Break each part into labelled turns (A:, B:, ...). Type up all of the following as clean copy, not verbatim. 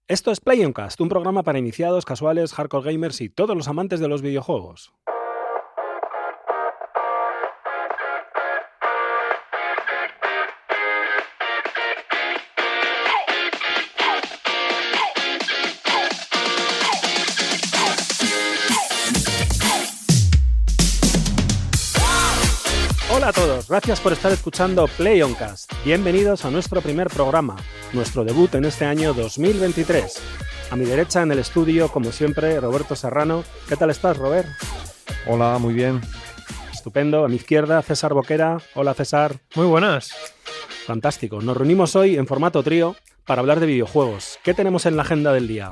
A: Esto es PlayOnCast, un programa para iniciados, casuales, hardcore gamers y todos los amantes de los videojuegos. Hola a todos, gracias por estar escuchando PlayOnCast. Bienvenidos a nuestro primer programa, nuestro debut en este año 2023. A mi derecha en el estudio, como siempre, Roberto Serrano. ¿Qué tal estás, Robert?
B: Hola, muy bien.
A: Estupendo. A mi izquierda, César Boquera. Hola, César.
C: Muy buenas.
A: Fantástico. Nos reunimos hoy en formato trío para hablar de videojuegos. ¿Qué tenemos en la agenda del día?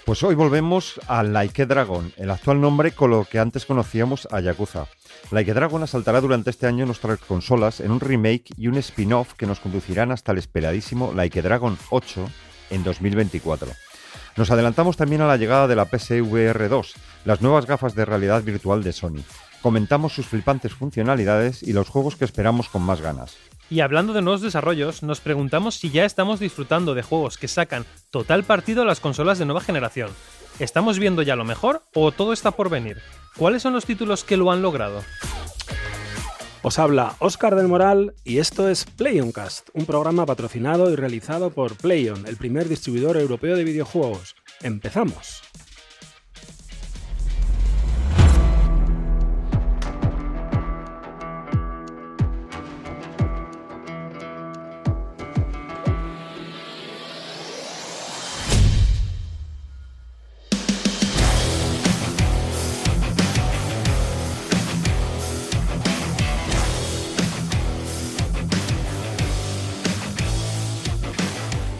B: Pues hoy volvemos a Like a Dragon, el actual nombre con lo que antes conocíamos a Yakuza. Like a Dragon asaltará durante este año nuestras consolas en un remake y un spin-off que nos conducirán hasta el esperadísimo Like a Dragon 8 en 2024. Nos adelantamos también a la llegada de la PSVR 2, las nuevas gafas de realidad virtual de Sony. Comentamos sus flipantes funcionalidades y los juegos que esperamos con más ganas.
C: Y hablando de nuevos desarrollos, nos preguntamos si ya estamos disfrutando de juegos que sacan total partido a las consolas de nueva generación. ¿Estamos viendo ya lo mejor o todo está por venir? ¿Cuáles son los títulos que lo han logrado?
A: Os habla Óscar del Moral y esto es PlayOnCast, un programa patrocinado y realizado por PlayOn, el primer distribuidor europeo de videojuegos. ¡Empezamos!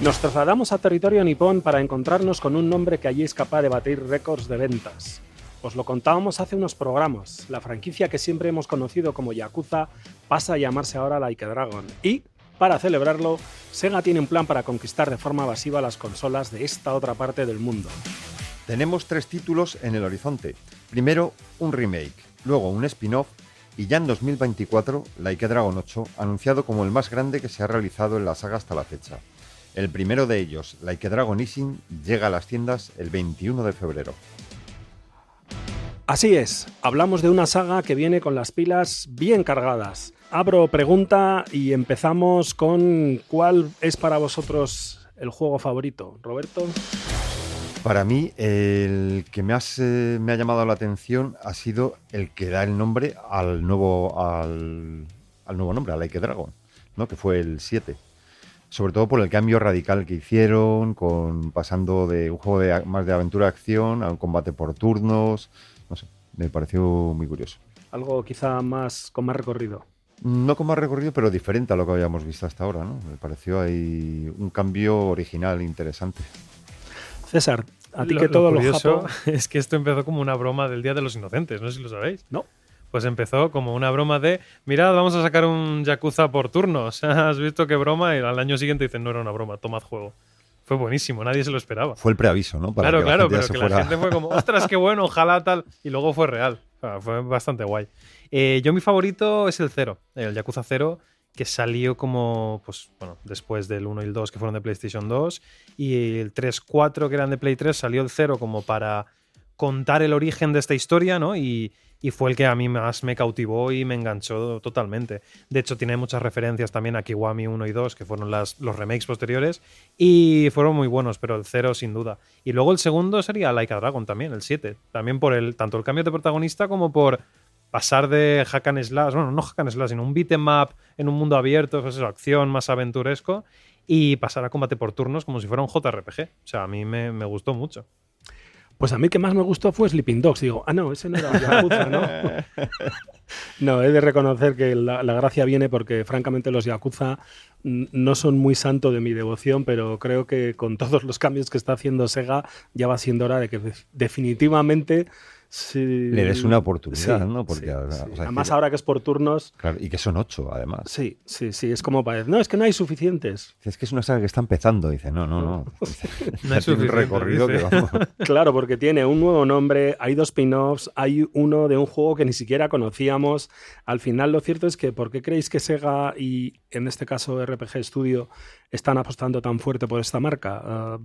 A: Nos trasladamos a territorio nipón para encontrarnos con un nombre que allí es capaz de batir récords de ventas. Os lo contábamos hace unos programas. La franquicia que siempre hemos conocido como Yakuza pasa a llamarse ahora Like a Dragon. Y, para celebrarlo, Sega tiene un plan para conquistar de forma masiva las consolas de esta otra parte del mundo.
B: Tenemos 3 títulos en el horizonte. Primero, un remake, luego un spin-off y ya en 2024, Like a Dragon 8, anunciado como el más grande que se ha realizado en la saga hasta la fecha. El primero de ellos, Like a Dragon Ishin, llega a las tiendas el 21 de febrero.
A: Así es, hablamos de una saga que viene con las pilas bien cargadas. Abro pregunta y empezamos con ¿cuál es para vosotros el juego favorito? Roberto.
B: Para mí, el que me ha llamado la atención ha sido el que da el nombre al nuevo nombre, a Like a Dragon, ¿no? Que fue el 7. Sobre todo por el cambio radical que hicieron, pasando de un juego más de aventura-acción a un combate por turnos. No sé, me pareció muy curioso.
A: Algo quizá con más recorrido.
B: No con más recorrido, pero diferente a lo que habíamos visto hasta ahora, ¿no? Me pareció ahí un cambio original, interesante.
A: César, a ti que todo lo
C: curioso es que esto empezó como una broma del Día de los Inocentes, no sé si lo sabéis.
A: No.
C: Pues empezó como una broma de, mirad, vamos a sacar un Yakuza por turnos. ¿Has visto qué broma? Y al año siguiente dicen, no era una broma, tomad juego. Fue buenísimo, nadie se lo esperaba.
B: Fue el preaviso, ¿no?
C: Claro, pero que la gente fue como, ostras, qué bueno, ojalá tal. Y luego fue real. O sea, fue bastante guay. Yo mi favorito es el 0, el Yakuza 0, que salió como, pues bueno, después del 1 y el 2 que fueron de PlayStation 2. Y el 3, 4 que eran de Play 3, salió el 0 como para contar el origen de esta historia, ¿no? Y fue el que a mí más me cautivó y me enganchó totalmente. De hecho, tiene muchas referencias también a Kiwami 1 y 2, que fueron los remakes posteriores, y fueron muy buenos, pero el 0 sin duda. Y luego el segundo sería Like a Dragon también, el 7. También por tanto el cambio de protagonista como por pasar de hack and slash, bueno, no hack and slash, sino un beat 'em up en un mundo abierto, pues eso, acción más aventuresco, y pasar a combate por turnos como si fuera un JRPG. O sea, a mí me gustó mucho.
A: Pues a mí el que más me gustó fue Sleeping Dogs. Digo, no, ese no era Yakuza, ¿no? No, he de reconocer que la gracia viene porque, francamente, los Yakuza no son muy santo de mi devoción, pero creo que con todos los cambios que está haciendo Sega ya va siendo hora de que definitivamente
B: le des una oportunidad,
A: sí,
B: ¿no? Porque
A: sí,
B: o
A: sí.
B: sea,
A: Además, ahora que es por turnos...
B: Claro, y que son 8, además.
A: Sí, es como parece. No, es que no hay suficientes.
B: Es que es una saga que está empezando. Dice, no.
C: No hay suficiente,
B: un recorrido
C: dice.
B: que vamos.
A: Claro, porque tiene un nuevo nombre, hay 2 spin-offs, hay uno de un juego que ni siquiera conocíamos. Al final, lo cierto es que ¿por qué creéis que Sega y, en este caso, RPG Studio, están apostando tan fuerte por esta marca?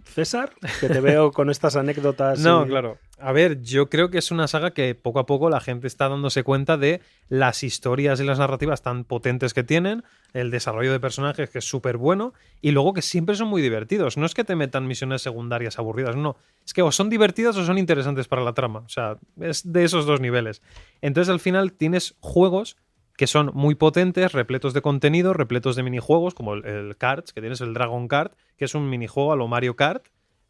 A: César, que te veo con estas anécdotas.
C: No, claro. A ver, yo creo que es una saga que poco a poco la gente está dándose cuenta de las historias y las narrativas tan potentes que tienen, el desarrollo de personajes que es súper bueno, y luego que siempre son muy divertidos. No es que te metan misiones secundarias aburridas, no. Es que o son divertidas o son interesantes para la trama. O sea, es de esos dos niveles. Entonces, al final, tienes juegos que son muy potentes, repletos de contenido, repletos de minijuegos, como el Karts, que tienes el Dragon Kart, que es un minijuego a lo Mario Kart,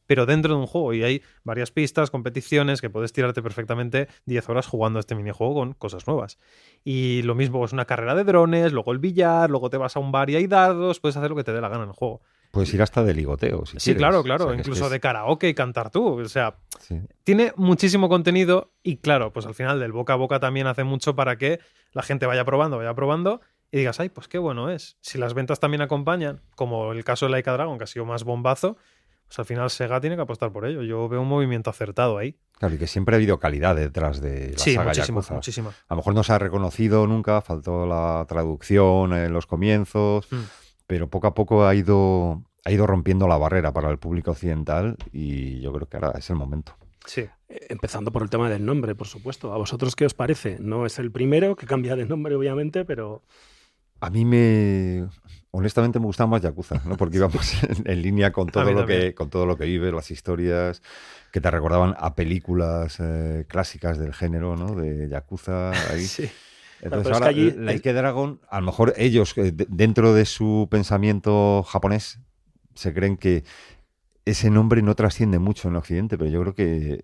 C: pero dentro de un juego. Y hay varias pistas, competiciones, que puedes tirarte perfectamente 10 horas jugando a este minijuego con cosas nuevas. Y lo mismo, es una carrera de drones, luego el billar, luego te vas a un bar y hay dardos, puedes hacer lo que te dé la gana en el juego.
B: Puedes ir hasta de ligoteo, si
C: Sí,
B: quieres.
C: claro,
B: O sea, que
C: incluso de karaoke y cantar tú. O sea,
B: sí.
C: tiene muchísimo contenido y claro, pues al final del boca a boca también hace mucho para que la gente vaya probando y digas, ay, pues qué bueno es. Si las ventas también acompañan, como el caso de Like a Dragon, que ha sido más bombazo, pues al final Sega tiene que apostar por ello. Yo veo un movimiento acertado ahí.
B: Claro, y que siempre ha habido calidad detrás de la saga Yakuza.
C: Muchísima.
B: A lo mejor no se ha reconocido nunca, faltó la traducción en los comienzos, pero poco a poco ha ido rompiendo la barrera para el público occidental y yo creo que ahora es el momento.
C: Sí.
A: Empezando por el tema del nombre, por supuesto. ¿A vosotros qué os parece? No es el primero que cambia de nombre, obviamente, pero...
B: A mí honestamente me gustaba más Yakuza, ¿no? Porque íbamos en línea con todo lo que vive, las historias que te recordaban a películas clásicas del género, ¿no? De Yakuza ahí.
A: Sí.
B: Entonces
A: Pero
B: ahora
A: es que allí
B: Like a Dragon, a lo mejor ellos dentro de su pensamiento japonés se creen que ese nombre no trasciende mucho en Occidente, pero yo creo que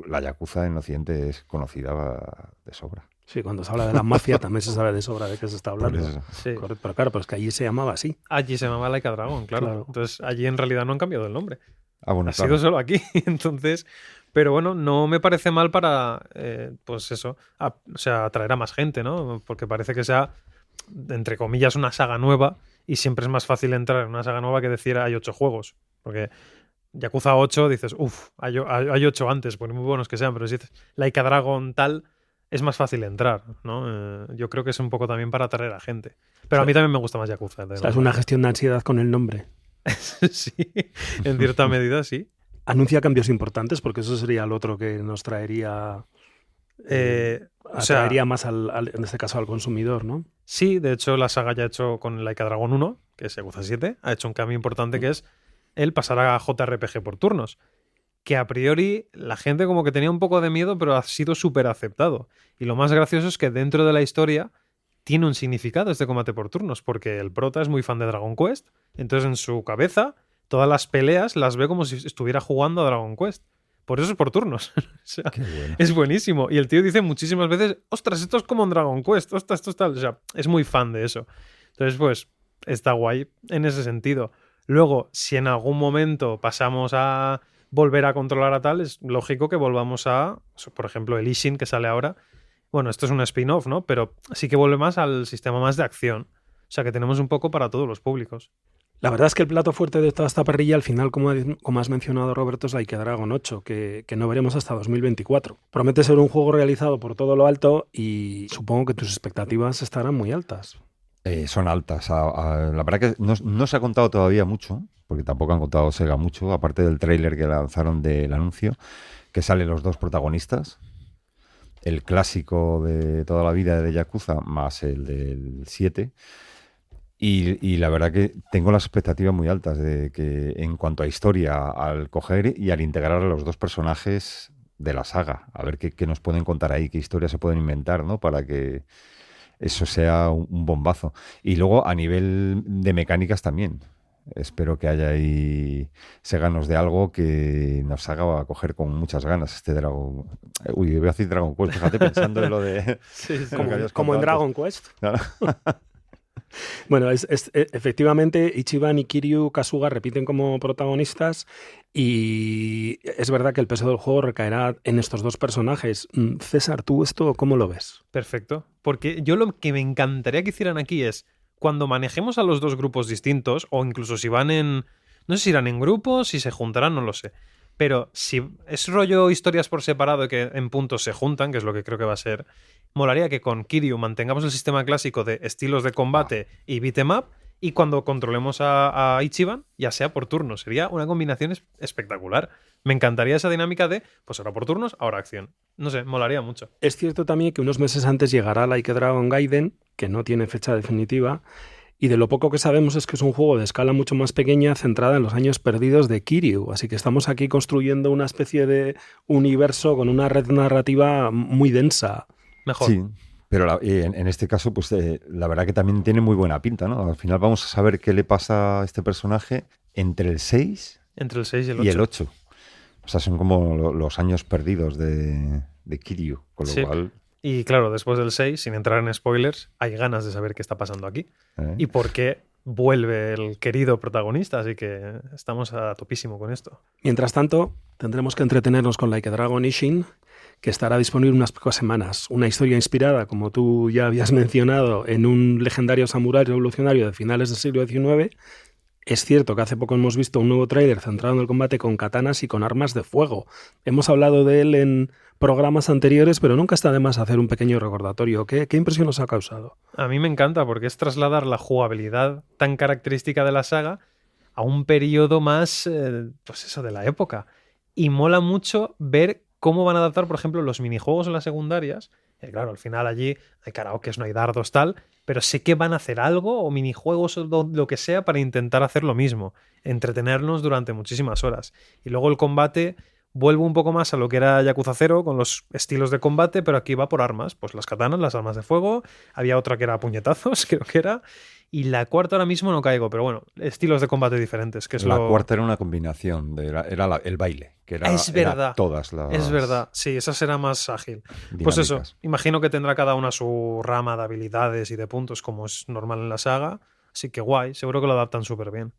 B: la Yakuza en Occidente es conocida de sobra.
A: Sí, cuando se habla de la mafia también se sabe de sobra de qué se está hablando.
C: Sí.
A: Correcto, pero claro, pero es que allí se llamaba así.
C: Allí se llamaba Like a Dragon, claro. Entonces allí en realidad no han cambiado el nombre.
B: Bueno,
C: ha sido solo aquí. Entonces, pero bueno, no me parece mal para, pues eso, o sea, atraer a más gente, ¿no? Porque parece que sea, entre comillas, una saga nueva y siempre es más fácil entrar en una saga nueva que decir hay 8 juegos. Porque Yakuza 8 dices, hay 8 antes, por muy buenos que sean, pero si dices Like a Dragon tal, es más fácil entrar, ¿no? Yo creo que es un poco también para atraer a gente. Pero a mí también me gusta más Yakuza.
A: Es una gestión de ansiedad con el nombre.
C: Sí, en cierta medida sí.
A: Anuncia cambios importantes porque eso sería lo otro que nos traería... atraería más, en este caso, al consumidor, ¿no?
C: Sí, de hecho la saga ya ha hecho con Like a Dragon 1, que es Yakuza 7, ha hecho un cambio importante que es el pasar a JRPG por turnos. Que a priori la gente como que tenía un poco de miedo, pero ha sido súper aceptado. Y lo más gracioso es que dentro de la historia tiene un significado este combate por turnos, porque el prota es muy fan de Dragon Quest, entonces en su cabeza todas las peleas las ve como si estuviera jugando a Dragon Quest. Por eso es por turnos. O sea,
B: bueno.
C: Es buenísimo. Y el tío dice muchísimas veces, ostras, esto es como en Dragon Quest, ostras, esto es tal. O sea, es muy fan de eso. Entonces, pues, está guay en ese sentido. Luego, si en algún momento pasamos a volver a controlar a tal, es lógico que volvamos a, por ejemplo, el Ishin que sale ahora. Bueno, esto es un spin-off, ¿no? Pero sí que vuelve más al sistema más de acción. O sea, que tenemos un poco para todos los públicos.
A: La verdad es que el plato fuerte de toda esta parrilla, al final, como has mencionado, Roberto, es Like a Dragon 8, que no veremos hasta 2024. Promete ser un juego realizado por todo lo alto y supongo que tus expectativas estarán muy altas.
B: Son altas. La verdad que no se ha contado todavía mucho, porque tampoco han contado Sega mucho, aparte del tráiler que lanzaron del anuncio, que salen los dos protagonistas, el clásico de toda la vida de Yakuza más el del 7. Y la verdad que tengo las expectativas muy altas de que en cuanto a historia, al coger y al integrar a los dos personajes de la saga, a ver qué nos pueden contar ahí, qué historias se pueden inventar, ¿no? Para que eso sea un bombazo. Y luego a nivel de mecánicas también. Espero que haya ahí Seganos de algo que nos haga coger con muchas ganas este Dragon... Uy, voy a decir Dragon Quest, fíjate, pensando en lo de...
C: Sí.
A: Como en Dragon Quest. Claro. Bueno, efectivamente Ichiban y Kiryu Kasuga repiten como protagonistas y es verdad que el peso del juego recaerá en estos dos personajes. César, ¿tú esto cómo lo ves?
C: Perfecto, porque yo lo que me encantaría que hicieran aquí es cuando manejemos a los dos grupos distintos o incluso si van en... No sé si irán en grupos, si se juntarán, no lo sé. Pero si es rollo historias por separado y que en puntos se juntan, que es lo que creo que va a ser, molaría que con Kiryu mantengamos el sistema clásico de estilos de combate y beat 'em up y cuando controlemos a Ichiban, ya sea por turnos. Sería una combinación espectacular. Me encantaría esa dinámica de, pues ahora por turnos, ahora acción. No sé, molaría mucho.
A: Es cierto también que unos meses antes llegará Like a Dragon Gaiden, que no tiene fecha definitiva, y de lo poco que sabemos es que es un juego de escala mucho más pequeña centrada en los años perdidos de Kiryu. Así que estamos aquí construyendo una especie de universo con una red narrativa muy densa.
C: Mejor.
B: Sí, pero en este caso, pues la verdad que también tiene muy buena pinta, ¿no? Al final vamos a saber qué le pasa a este personaje entre el 6
C: Entre el 6 y el 8.
B: y el 8. O sea, son como los años perdidos de Kiryu, con lo
C: Sí.
B: cual...
C: Y claro, después del 6, sin entrar en spoilers, hay ganas de saber qué está pasando aquí. Y por qué vuelve el querido protagonista, así que estamos a topísimo con esto.
A: Mientras tanto, tendremos que entretenernos con Like a Dragon Ishin, que estará disponible unas pocas semanas. Una historia inspirada, como tú ya habías mencionado, en un legendario samurái revolucionario de finales del siglo XIX. Es cierto que hace poco hemos visto un nuevo tráiler centrado en el combate con katanas y con armas de fuego. Hemos hablado de él en programas anteriores, pero nunca está de más hacer un pequeño recordatorio. ¿Qué impresión os ha causado?
C: A mí me encanta porque es trasladar la jugabilidad tan característica de la saga a un periodo más, pues eso, de la época. Y mola mucho ver cómo van a adaptar, por ejemplo, los minijuegos en las secundarias. Claro, al final allí hay karaokes, no hay dardos, tal, pero sé que van a hacer algo, o minijuegos, o lo que sea, para intentar hacer lo mismo. Entretenernos durante muchísimas horas. Y luego el combate vuelve un poco más a lo que era Yakuza 0, con los estilos de combate, pero aquí va por armas. Pues las katanas, las armas de fuego. Había otra que era puñetazos, creo que era. Y la cuarta ahora mismo no caigo, pero bueno, estilos de combate diferentes. Que es
B: La cuarta era una combinación, era el baile, que era,
C: es verdad.
B: era todas las...
C: Es verdad, sí, esa será más ágil. Pues eso,
B: dinámicas.
C: imagino que tendrá cada una su rama de habilidades y de puntos, como es normal en la saga. Así que guay, seguro que lo adaptan súper bien.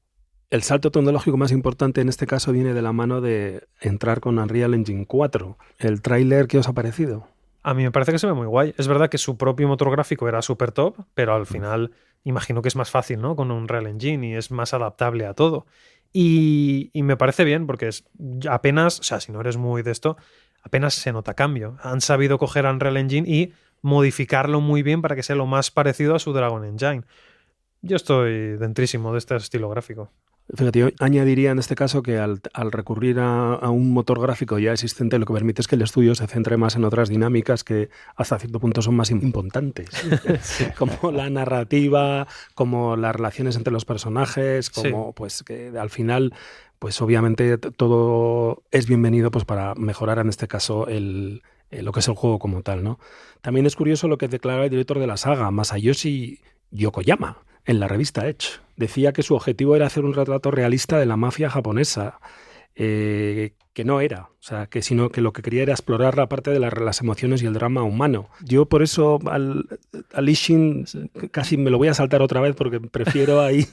A: El salto tecnológico más importante en este caso viene de la mano de entrar con Unreal Engine 4. ¿El tráiler qué os ha parecido?
C: A mí me parece que se ve muy guay. Es verdad que su propio motor gráfico era súper top, pero al final imagino que es más fácil, ¿no? Con un Unreal Engine y es más adaptable a todo. Y me parece bien porque es apenas, o sea, si no eres muy de esto, apenas se nota cambio. Han sabido coger Unreal Engine y modificarlo muy bien para que sea lo más parecido a su Dragon Engine. Yo estoy dentrísimo de este estilo gráfico.
A: Fíjate, yo añadiría en este caso que al recurrir a un motor gráfico ya existente, lo que permite es que el estudio se centre más en otras dinámicas que hasta cierto punto son más importantes,
C: Sí.
A: como la narrativa, como las relaciones entre los personajes, como
C: Sí.
A: pues que al final, pues obviamente todo es bienvenido pues para mejorar en este caso lo que es el juego como tal, ¿no? También es curioso lo que declara el director de la saga, Masayoshi Yokoyama, en la revista Edge. Decía que su objetivo era hacer un retrato realista de la mafia japonesa, que no era, o sea, sino que lo que quería era explorar la parte de las emociones y el drama humano. Yo por eso al Ishin casi me lo voy a saltar otra vez porque prefiero ahí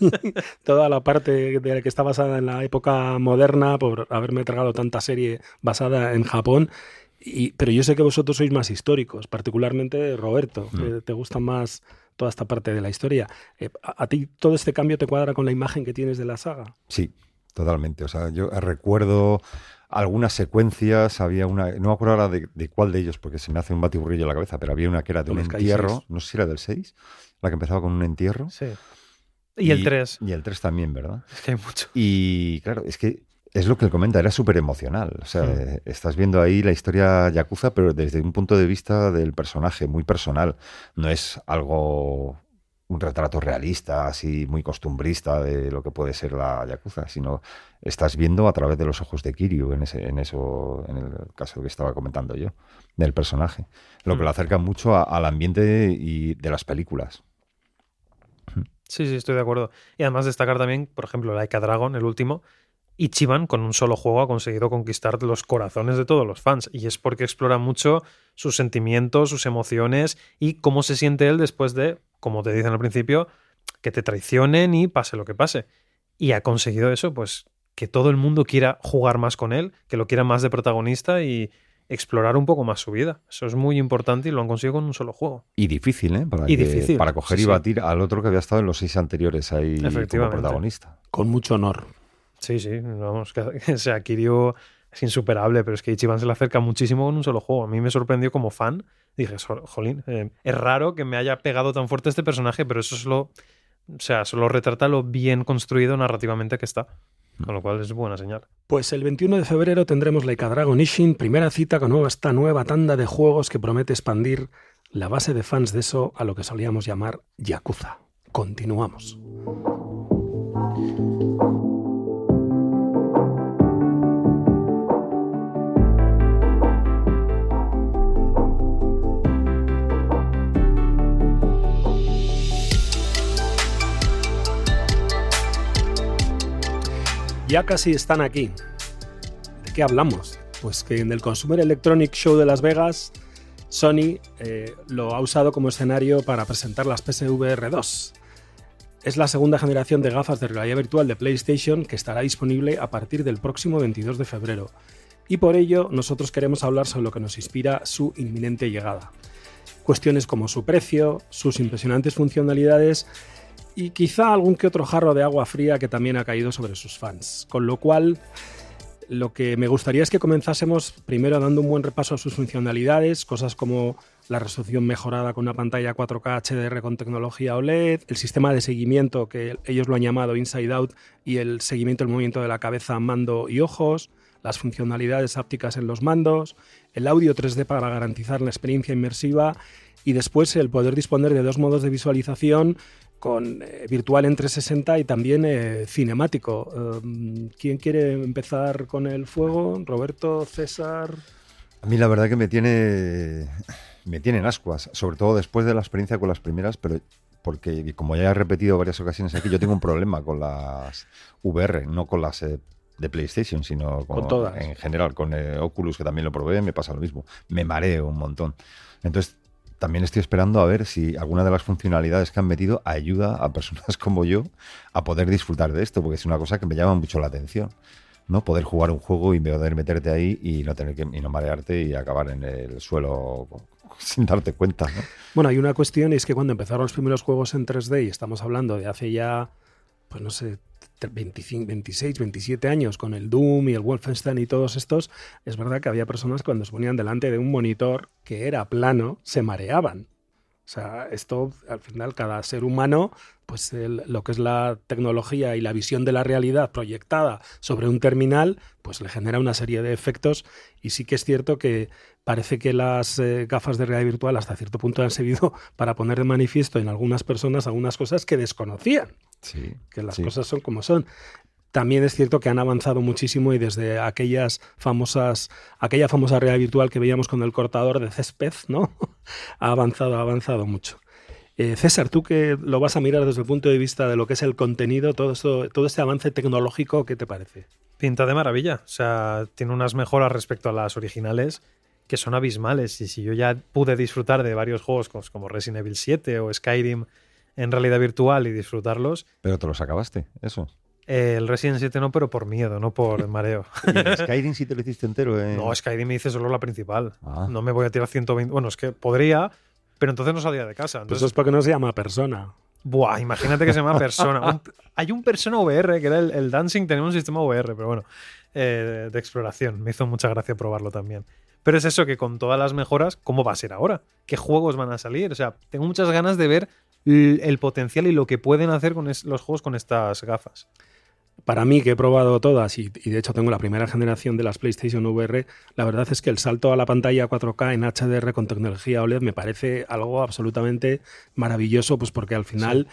A: toda la parte de la que está basada en la época moderna por haberme tragado tanta serie basada en Japón. Pero yo sé que vosotros sois más históricos, particularmente Roberto, que te gusta más toda esta parte de la historia. ¿A ti todo este cambio te cuadra con la imagen que tienes de la saga?
B: Sí, totalmente. O sea, yo recuerdo algunas secuencias, había una, no me acuerdo ahora de cuál de ellos, porque se me hace un batiburrillo en la cabeza, pero había una que era de un entierro, no sé si era del 6, la que empezaba con un entierro.
C: Sí. Y el 3.
B: Y el 3 también, ¿verdad?
C: Es que hay mucho.
B: Y claro, es que es lo que él comenta, era súper emocional. O sea, estás viendo ahí la historia Yakuza, pero desde un punto de vista del personaje, muy personal. No es algo, un retrato realista, así muy costumbrista de lo que puede ser la Yakuza, sino estás viendo a través de los ojos de Kiryu en el caso que estaba comentando yo, del personaje. Lo que lo acerca mucho al ambiente y de las películas.
C: Sí, estoy de acuerdo. Y además destacar también, por ejemplo, Like a Dragon, el último, Ichiban con un solo juego ha conseguido conquistar los corazones de todos los fans, y es porque explora mucho sus sentimientos, sus emociones y cómo se siente él después de, como te dicen al principio, que te traicionen y pase lo que pase. Y ha conseguido eso, pues que todo el mundo quiera jugar más con él, que lo quiera más de protagonista y explorar un poco más su vida. Eso es muy importante y lo han conseguido con un solo juego.
B: Y difícil, ¿eh? Para coger
C: sí,
B: y batir al otro que había estado en los 6 anteriores ahí como protagonista.
A: Con mucho honor.
C: Sí, vamos, o sea, Kiryu es insuperable, pero es que Ichiban se le acerca muchísimo con un solo juego. A mí me sorprendió como fan. Dije, jolín, es raro que me haya pegado tan fuerte este personaje, pero eso es lo O sea, solo retrata lo bien construido narrativamente que está. Con lo cual es buena señal.
A: Pues el 21 de febrero tendremos Like a Dragon Ishin, primera cita con esta nueva tanda de juegos que promete expandir la base de fans de eso a lo que solíamos llamar Yakuza. Continuamos. Ya casi están aquí. ¿De qué hablamos? Pues que en el Consumer Electronics Show de Las Vegas, Sony lo ha usado como escenario para presentar las PSVR 2. Es la segunda generación de gafas de realidad virtual de PlayStation que estará disponible a partir del próximo 22 de febrero. Y por ello, nosotros queremos hablar sobre lo que nos inspira su inminente llegada. Cuestiones como su precio, sus impresionantes funcionalidades y quizá algún que otro jarro de agua fría que también ha caído sobre sus fans. Con lo cual, lo que me gustaría es que comenzásemos primero dando un buen repaso a sus funcionalidades, cosas como la resolución mejorada con una pantalla 4K HDR con tecnología OLED, el sistema de seguimiento que ellos lo han llamado Inside Out y el seguimiento del movimiento de la cabeza, mando y ojos, las funcionalidades ápticas en los mandos, el audio 3D para garantizar la experiencia inmersiva y después el poder disponer de dos modos de visualización con virtual en 360 y también cinemático. ¿Quién quiere empezar con el fuego? ¿Roberto? ¿César?
B: A mí la verdad que me tienen ascuas, sobre todo después de la experiencia con las primeras, pero porque como ya he repetido varias ocasiones aquí, yo tengo un problema con las VR, no con las de PlayStation, sino
A: con todas.
B: En general, con Oculus, que también lo probé, me pasa lo mismo. Me mareo un montón. Entonces, también estoy esperando a ver si alguna de las funcionalidades que han metido ayuda a personas como yo a poder disfrutar de esto, porque es una cosa que me llama mucho la atención, ¿no? Poder jugar un juego y poder meterte ahí y no marearte y acabar en el suelo sin darte cuenta, ¿no?
A: Bueno, hay una cuestión, y es que cuando empezaron los primeros juegos en 3D, y estamos hablando de hace ya, pues no sé, 25, 26, 27 años, con el Doom y el Wolfenstein y todos estos, es verdad que había personas que cuando se ponían delante de un monitor que era plano, se mareaban. O sea, esto, al final, cada ser humano, pues lo que es la tecnología y la visión de la realidad proyectada sobre un terminal, pues le genera una serie de efectos, y sí que es cierto que parece que las gafas de realidad virtual hasta cierto punto han servido para poner de manifiesto en algunas personas algunas cosas que desconocían.
B: Sí,
A: que las cosas son como son. También es cierto que han avanzado muchísimo, y desde aquella famosa realidad virtual que veíamos con el cortador de césped, ¿no? ha avanzado mucho. César, tú que lo vas a mirar desde el punto de vista de lo que es el contenido, todo este avance tecnológico, ¿qué te parece?
C: Pinta de maravilla. O sea, tiene unas mejoras respecto a las originales que son abismales. Y si yo ya pude disfrutar de varios juegos como Resident Evil 7 o Skyrim en realidad virtual y disfrutarlos.
B: Pero te los acabaste, eso.
C: El Resident 7 no, pero por miedo, no por mareo.
B: ¿Y Skyrim sí te lo hiciste entero?
C: No, Skyrim me hice solo la principal. No me voy a tirar 120... Bueno, es que podría, pero entonces no salía de casa. Entonces...
A: Pues eso es porque no se llama Persona.
C: Buah, imagínate que se llama Persona. Hay un Persona VR, que era el Dancing, tenía un sistema VR, pero bueno, de exploración. Me hizo mucha gracia probarlo también. Pero es eso, que con todas las mejoras, ¿cómo va a ser ahora? ¿Qué juegos van a salir? O sea, tengo muchas ganas de ver el potencial y lo que pueden hacer con los juegos con estas gafas.
A: Para mí, que he probado todas y de hecho tengo la primera generación de las PlayStation VR, la verdad es que el salto a la pantalla 4K en HDR con tecnología OLED me parece algo absolutamente maravilloso, pues porque al final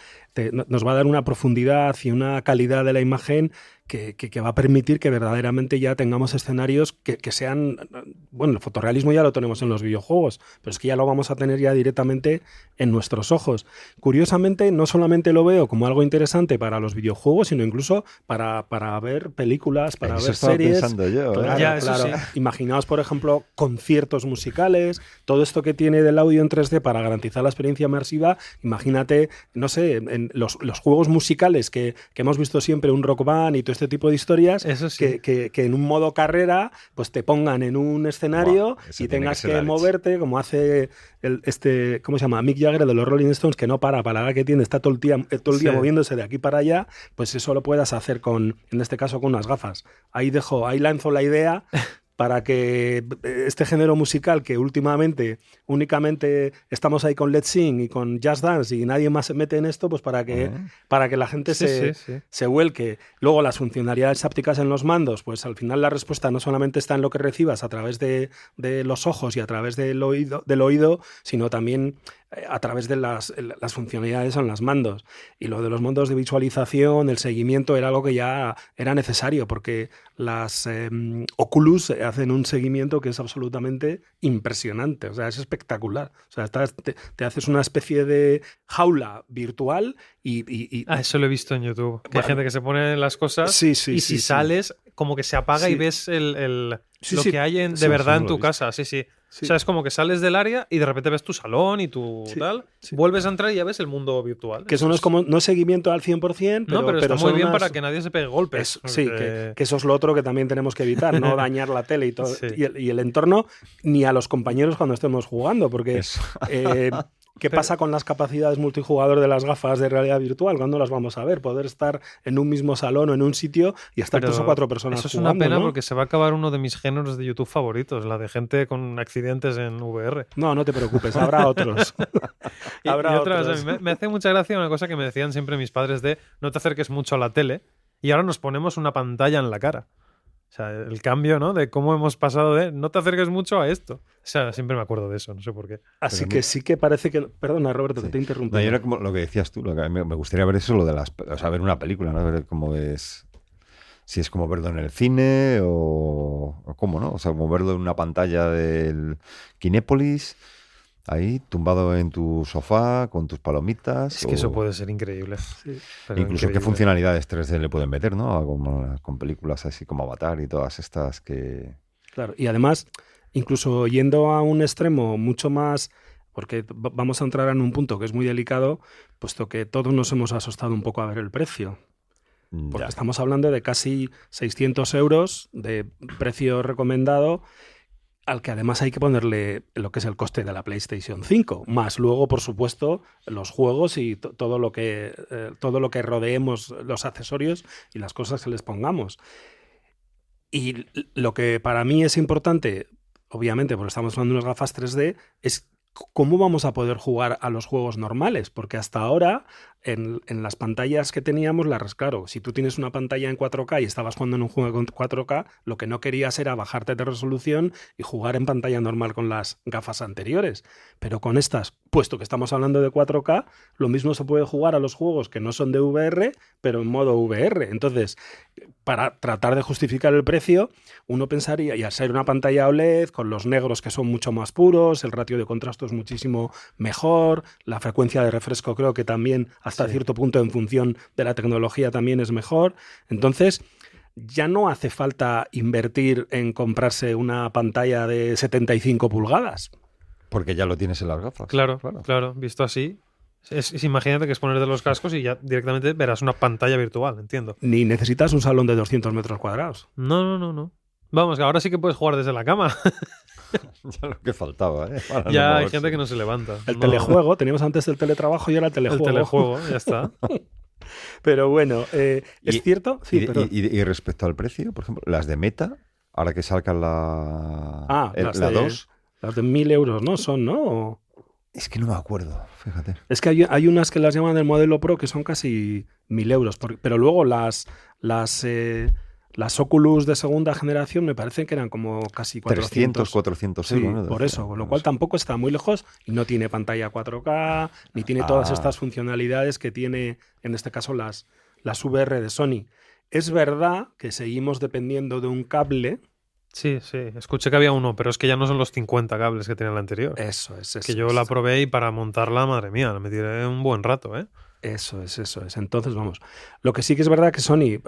A: nos va a dar una profundidad y una calidad de la imagen que va a permitir que verdaderamente ya tengamos escenarios que sean... Bueno, el fotorrealismo ya lo tenemos en los videojuegos, pero es que ya lo vamos a tener ya directamente en nuestros ojos. Curiosamente, no solamente lo veo como algo interesante para los videojuegos, sino incluso para ver películas, para ver series.
B: Pensando yo,
A: claro. Sí. Imaginaos, por ejemplo, conciertos musicales, todo esto que tiene del audio en 3D para garantizar la experiencia inmersiva. Imagínate, no sé, en los juegos musicales que hemos visto siempre, un Rock Band y todo este tipo de historias,
C: sí.
A: que en un modo carrera pues te pongan en un escenario y tengas que moverte, como hace ¿cómo se llama? Mick Jagger de los Rolling Stones, que no para la edad que tiene, está todo el día moviéndose de aquí para allá. Pues eso lo puedas hacer en este caso con unas gafas. Ahí lanzo la idea para que este género musical que últimamente únicamente estamos ahí con Let's Sing y con Just Dance y nadie más se mete en esto, pues para que la gente se vuelque. Luego las funcionalidades hápticas en los mandos, pues al final la respuesta no solamente está en lo que recibas a través de los ojos y a través del oído, sino también a través de las funcionalidades en los mandos. Y lo de los mandos de visualización, el seguimiento, era algo que ya era necesario, porque las Oculus hacen un seguimiento que es absolutamente impresionante. O sea, es espectacular. O sea, te haces una especie de jaula virtual y
C: eso lo he visto en YouTube. Que hay gente que se pone las cosas y si sales, como que se apaga y ves lo que hay de verdad en tu casa. Sí. O sea, es como que sales del área y de repente ves tu salón y tu tal. Vuelves a entrar y ya ves el mundo virtual.
A: Que eso no es como, no es seguimiento al 100%,
C: pero está muy bien para que nadie se pegue golpes.
A: Que eso es lo otro que también tenemos que evitar, no dañar la tele y todo y el entorno, ni a los compañeros cuando estemos jugando, porque ¿qué pasa con las capacidades multijugador de las gafas de realidad virtual? ¿Cuándo las vamos a ver? Poder estar en un mismo salón o en un sitio y estar 3 o 4 personas jugando.
C: Eso es una pena, ¿no? Porque se va a acabar uno de mis géneros de YouTube favoritos, la de gente con accidentes en VR.
A: No te preocupes, habrá otros.
C: Habrá otros. Me hace mucha gracia una cosa que me decían siempre mis padres de no te acerques mucho a la tele y ahora nos ponemos una pantalla en la cara. O sea, el cambio, ¿no? De cómo hemos pasado de no te acerques mucho a esto. O sea, siempre me acuerdo de eso, no sé por qué.
A: Así que sí que parece que... Perdona, Roberto, que te interrumpo.
B: No, yo era como lo que decías tú, me gustaría ver eso, lo de ver una película, ¿no? Ver cómo es... Si es como verlo en el cine o cómo, ¿no? O sea, como verlo en una pantalla del Kinépolis, ahí, tumbado en tu sofá, con tus palomitas.
C: Es que eso puede ser increíble. Sí,
B: incluso increíble. ¿Qué funcionalidades 3D le pueden meter, ¿no? Con películas así como Avatar y todas estas que...
A: Claro, y además, incluso yendo a un extremo mucho más... Porque vamos a entrar en un punto que es muy delicado, puesto que todos nos hemos asustado un poco a ver el precio. Porque estamos hablando de casi 600 euros de precio recomendado, al que además hay que ponerle lo que es el coste de la PlayStation 5, más luego, por supuesto, los juegos y todo lo que rodeemos, los accesorios y las cosas que les pongamos. Y lo que para mí es importante, obviamente, porque estamos hablando de unas gafas 3D, es cómo vamos a poder jugar a los juegos normales, porque hasta ahora en las pantallas que teníamos, claro, si tú tienes una pantalla en 4K y estabas jugando en un juego en 4K, lo que no querías era bajarte de resolución y jugar en pantalla normal con las gafas anteriores. Pero con estas, puesto que estamos hablando de 4K, lo mismo se puede jugar a los juegos que no son de VR, pero en modo VR. Entonces, para tratar de justificar el precio, uno pensaría, y al ser una pantalla OLED, con los negros que son mucho más puros, el ratio de contraste es muchísimo mejor, la frecuencia de refresco creo que también hasta cierto punto en función de la tecnología también es mejor. Entonces, ya no hace falta invertir en comprarse una pantalla de 75 pulgadas.
B: Porque ya lo tienes en las gafas.
C: Claro. Visto así. Imagínate que es ponerte los cascos y ya directamente verás una pantalla virtual, entiendo.
A: Ni necesitas un salón de 200 metros cuadrados.
C: No. Vamos, que ahora sí que puedes jugar desde la cama.
B: Ya lo que faltaba, ¿eh?
C: Ya hay gente que no se levanta.
A: El telejuego, teníamos antes el teletrabajo y ahora el telejuego.
C: El telejuego, ya está.
A: Pero bueno, ¿es cierto? Sí,
B: y respecto al precio, por ejemplo, las de Meta, ahora que salgan la 2...
A: Las de 1.000 euros, ¿no? Son, ¿no?
B: Es que no me acuerdo, fíjate.
A: Es que hay unas que las llaman el modelo Pro que son casi 1.000 euros. Pero luego las Oculus de segunda generación me parecen que eran como casi 400
B: euros.
A: Sí, ¿no? Por eso, con lo cual tampoco está muy lejos y no tiene pantalla 4K, ni tiene todas estas funcionalidades que tiene, en este caso, las VR de Sony. Es verdad que seguimos dependiendo de un cable.
C: Sí, escuché que había uno, pero es que ya no son los 50 cables que tenía la anterior.
A: Eso es.
C: Que yo la probé y para montarla, madre mía, me tiré un buen rato, ¿eh?
A: Eso es. Entonces, vamos. Lo que sí que es verdad que Sony,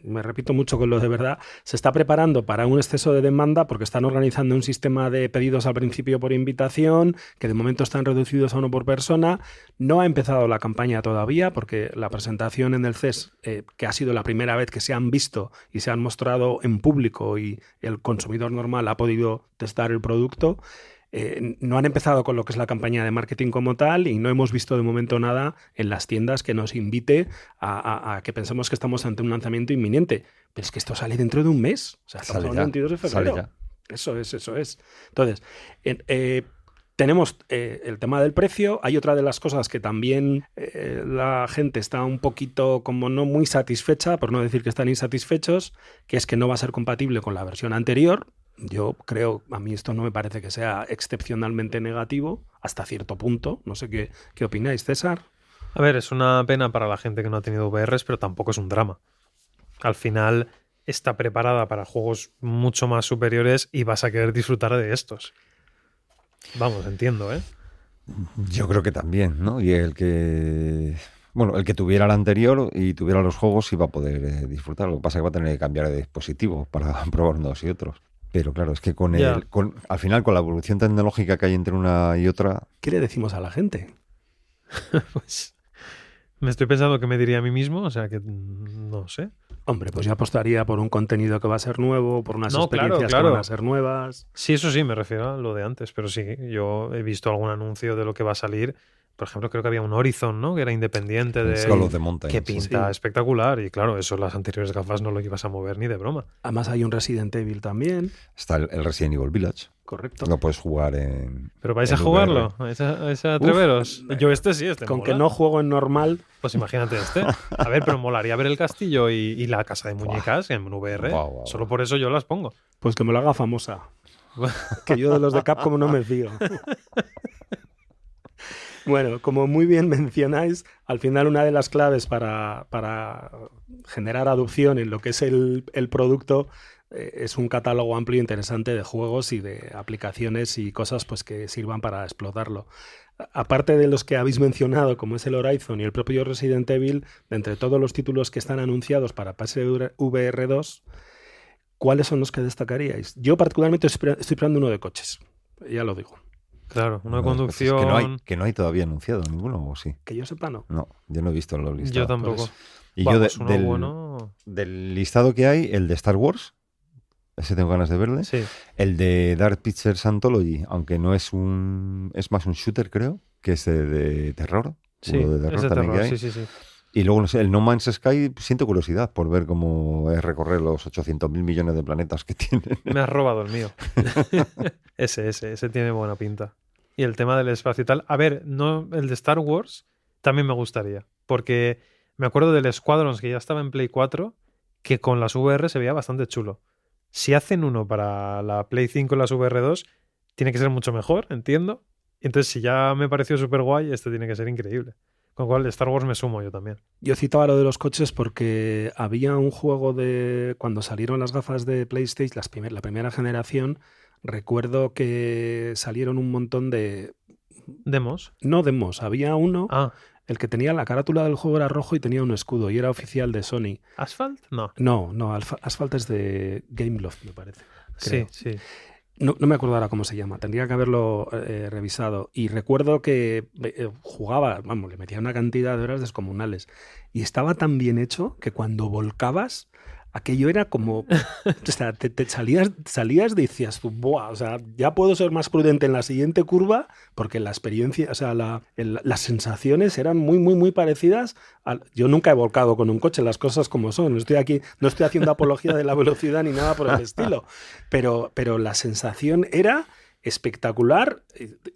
A: me repito mucho con lo de verdad, se está preparando para un exceso de demanda porque están organizando un sistema de pedidos al principio por invitación, que de momento están reducidos a 1 por persona. No ha empezado la campaña todavía porque la presentación en el CES, que ha sido la primera vez que se han visto y se han mostrado en público y el consumidor normal ha podido testar el producto, no han empezado con lo que es la campaña de marketing como tal y no hemos visto de momento nada en las tiendas que nos invite a que pensemos que estamos ante un lanzamiento inminente. Pero es que esto sale dentro de un mes. O sea, estamos hablando del 22 de febrero. Eso es. Entonces, tenemos el tema del precio. Hay otra de las cosas que también la gente está un poquito como no muy satisfecha, por no decir que están insatisfechos, que es que no va a ser compatible con la versión anterior. Yo creo, a mí esto no me parece que sea excepcionalmente negativo, hasta cierto punto. No sé qué opináis, César.
C: A ver, es una pena para la gente que no ha tenido VRs, pero tampoco es un drama. Al final está preparada para juegos mucho más superiores y vas a querer disfrutar de estos. Vamos, entiendo, ¿eh?
B: Yo creo que también, ¿no? Y el que tuviera el anterior y tuviera los juegos iba a poder disfrutar. Lo que pasa es que va a tener que cambiar de dispositivo para probar unos y otros. Pero claro, es que al final, con la evolución tecnológica que hay entre una y otra...
A: ¿Qué le decimos a la gente?
C: Pues me estoy pensando qué me diría a mí mismo, o sea que no sé.
A: Hombre, pues yo apostaría por un contenido que va a ser nuevo, por unas experiencias que van a ser nuevas.
C: Sí, eso sí, me refiero a lo de antes, pero sí, yo he visto algún anuncio de lo que va a salir. Por ejemplo, creo que había un Horizon, ¿no? Que era independiente de...
B: Call of the Mountain.
C: Que pinta espectacular. Y claro, eso las anteriores gafas no lo ibas a mover ni de broma.
A: Además hay un Resident Evil también.
B: Está el Resident Evil Village.
A: Correcto.
B: Lo puedes jugar en...
C: ¿Pero vais a jugarlo? ¿Vais a atreveros? Yo sí,
A: con
C: mola.
A: Que no juego en normal.
C: Pues imagínate este. A ver, pero molaría ver el castillo y la casa de muñecas en VR.
B: Wow.
C: Solo por eso yo las pongo.
A: Pues que me lo haga famosa. Que yo de los de Capcom no me fío. Bueno, como muy bien mencionáis, al final una de las claves para generar adopción en lo que es el producto es un catálogo amplio e interesante de juegos y de aplicaciones y cosas pues, que sirvan para explotarlo. Aparte de los que habéis mencionado, como es el Horizon y el propio Resident Evil, de entre todos los títulos que están anunciados para PSVR 2, ¿cuáles son los que destacaríais? Yo particularmente estoy esperando uno de coches, ya lo digo.
C: Claro, una conducción...
B: Que no hay todavía anunciado ninguno, ¿o sí?
A: Que yo sepa, no.
B: No, yo no he visto los listados.
C: Yo tampoco.
B: Y
C: vamos,
B: yo del listado que hay, el de Star Wars, ese tengo ganas de verle.
C: Sí.
B: El de Dark Pictures Anthology, aunque no es es más un shooter, creo, que es de terror.
C: Sí,
B: de terror
C: es de
B: también
C: terror,
B: que hay.
C: sí.
B: Y luego, no sé, el No Man's Sky, siento curiosidad por ver cómo es recorrer los 800.000 millones de planetas que tienen.
C: Me has robado el mío. ese tiene buena pinta. Y el tema del espacio y tal. A ver, no, el de Star Wars también me gustaría. Porque me acuerdo del Squadrons que ya estaba en Play 4, que con las VR se veía bastante chulo. Si hacen uno para la Play 5 y las VR 2, tiene que ser mucho mejor, entiendo. Entonces, si ya me pareció súper guay, este tiene que ser increíble. Con lo cual, de Star Wars me sumo yo también.
A: Yo citaba lo de los coches porque había un juego de... Cuando salieron las gafas de PlayStation, la primera generación, recuerdo que salieron un montón de...
C: ¿Demos?
A: No demos, había uno... El que tenía la carátula del juego era rojo y tenía un escudo y era oficial de Sony.
C: ¿Asphalt? No.
A: No, Asphalt es de Gameloft, me parece. Creo.
C: Sí.
A: No me acuerdo ahora cómo se llama, tendría que haberlo revisado. Y recuerdo que jugaba, le metía una cantidad de horas descomunales. Y estaba tan bien hecho que cuando volcabas, aquello era como... O sea, te salías y decías tú, ¡buah! O sea, ya puedo ser más prudente en la siguiente curva porque la experiencia, o sea, las sensaciones eran muy, muy, muy parecidas. Yo nunca he volcado con un coche, las cosas como son. No estoy haciendo apología de la velocidad ni nada por el estilo. Pero la sensación era espectacular,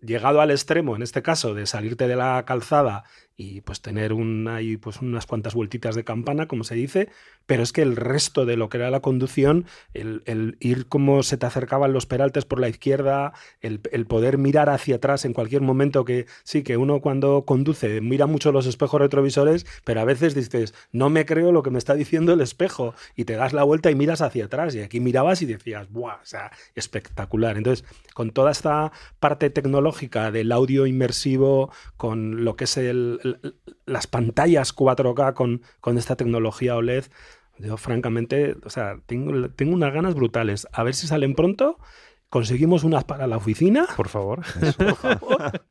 A: llegado al extremo, en este caso, de salirte de la calzada y pues tener ahí pues unas cuantas vueltitas de campana, como se dice, pero es que el resto de lo que era la conducción, el ir como se te acercaban los peraltes por la izquierda, el poder mirar hacia atrás en cualquier momento, que sí, que uno cuando conduce mira mucho los espejos retrovisores, pero a veces dices, no me creo lo que me está diciendo el espejo, y te das la vuelta y miras hacia atrás, y aquí mirabas y decías, ¡buah! O sea, espectacular. Entonces, con toda esta parte tecnológica del audio inmersivo, con lo que es las pantallas 4K con esta tecnología OLED, yo francamente, o sea, tengo unas ganas brutales. A ver si salen pronto, conseguimos unas para la oficina.
C: Por favor.
A: Por favor.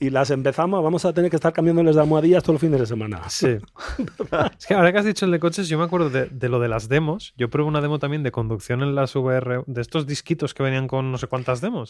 A: Y las empezamos, vamos a tener que estar cambiándoles de almohadillas todos los fines de semana.
C: Sí. Es que ahora que has dicho el de coches, yo me acuerdo de lo de las demos. Yo probé una demo también de conducción en las VR, de estos disquitos que venían con no sé cuántas demos.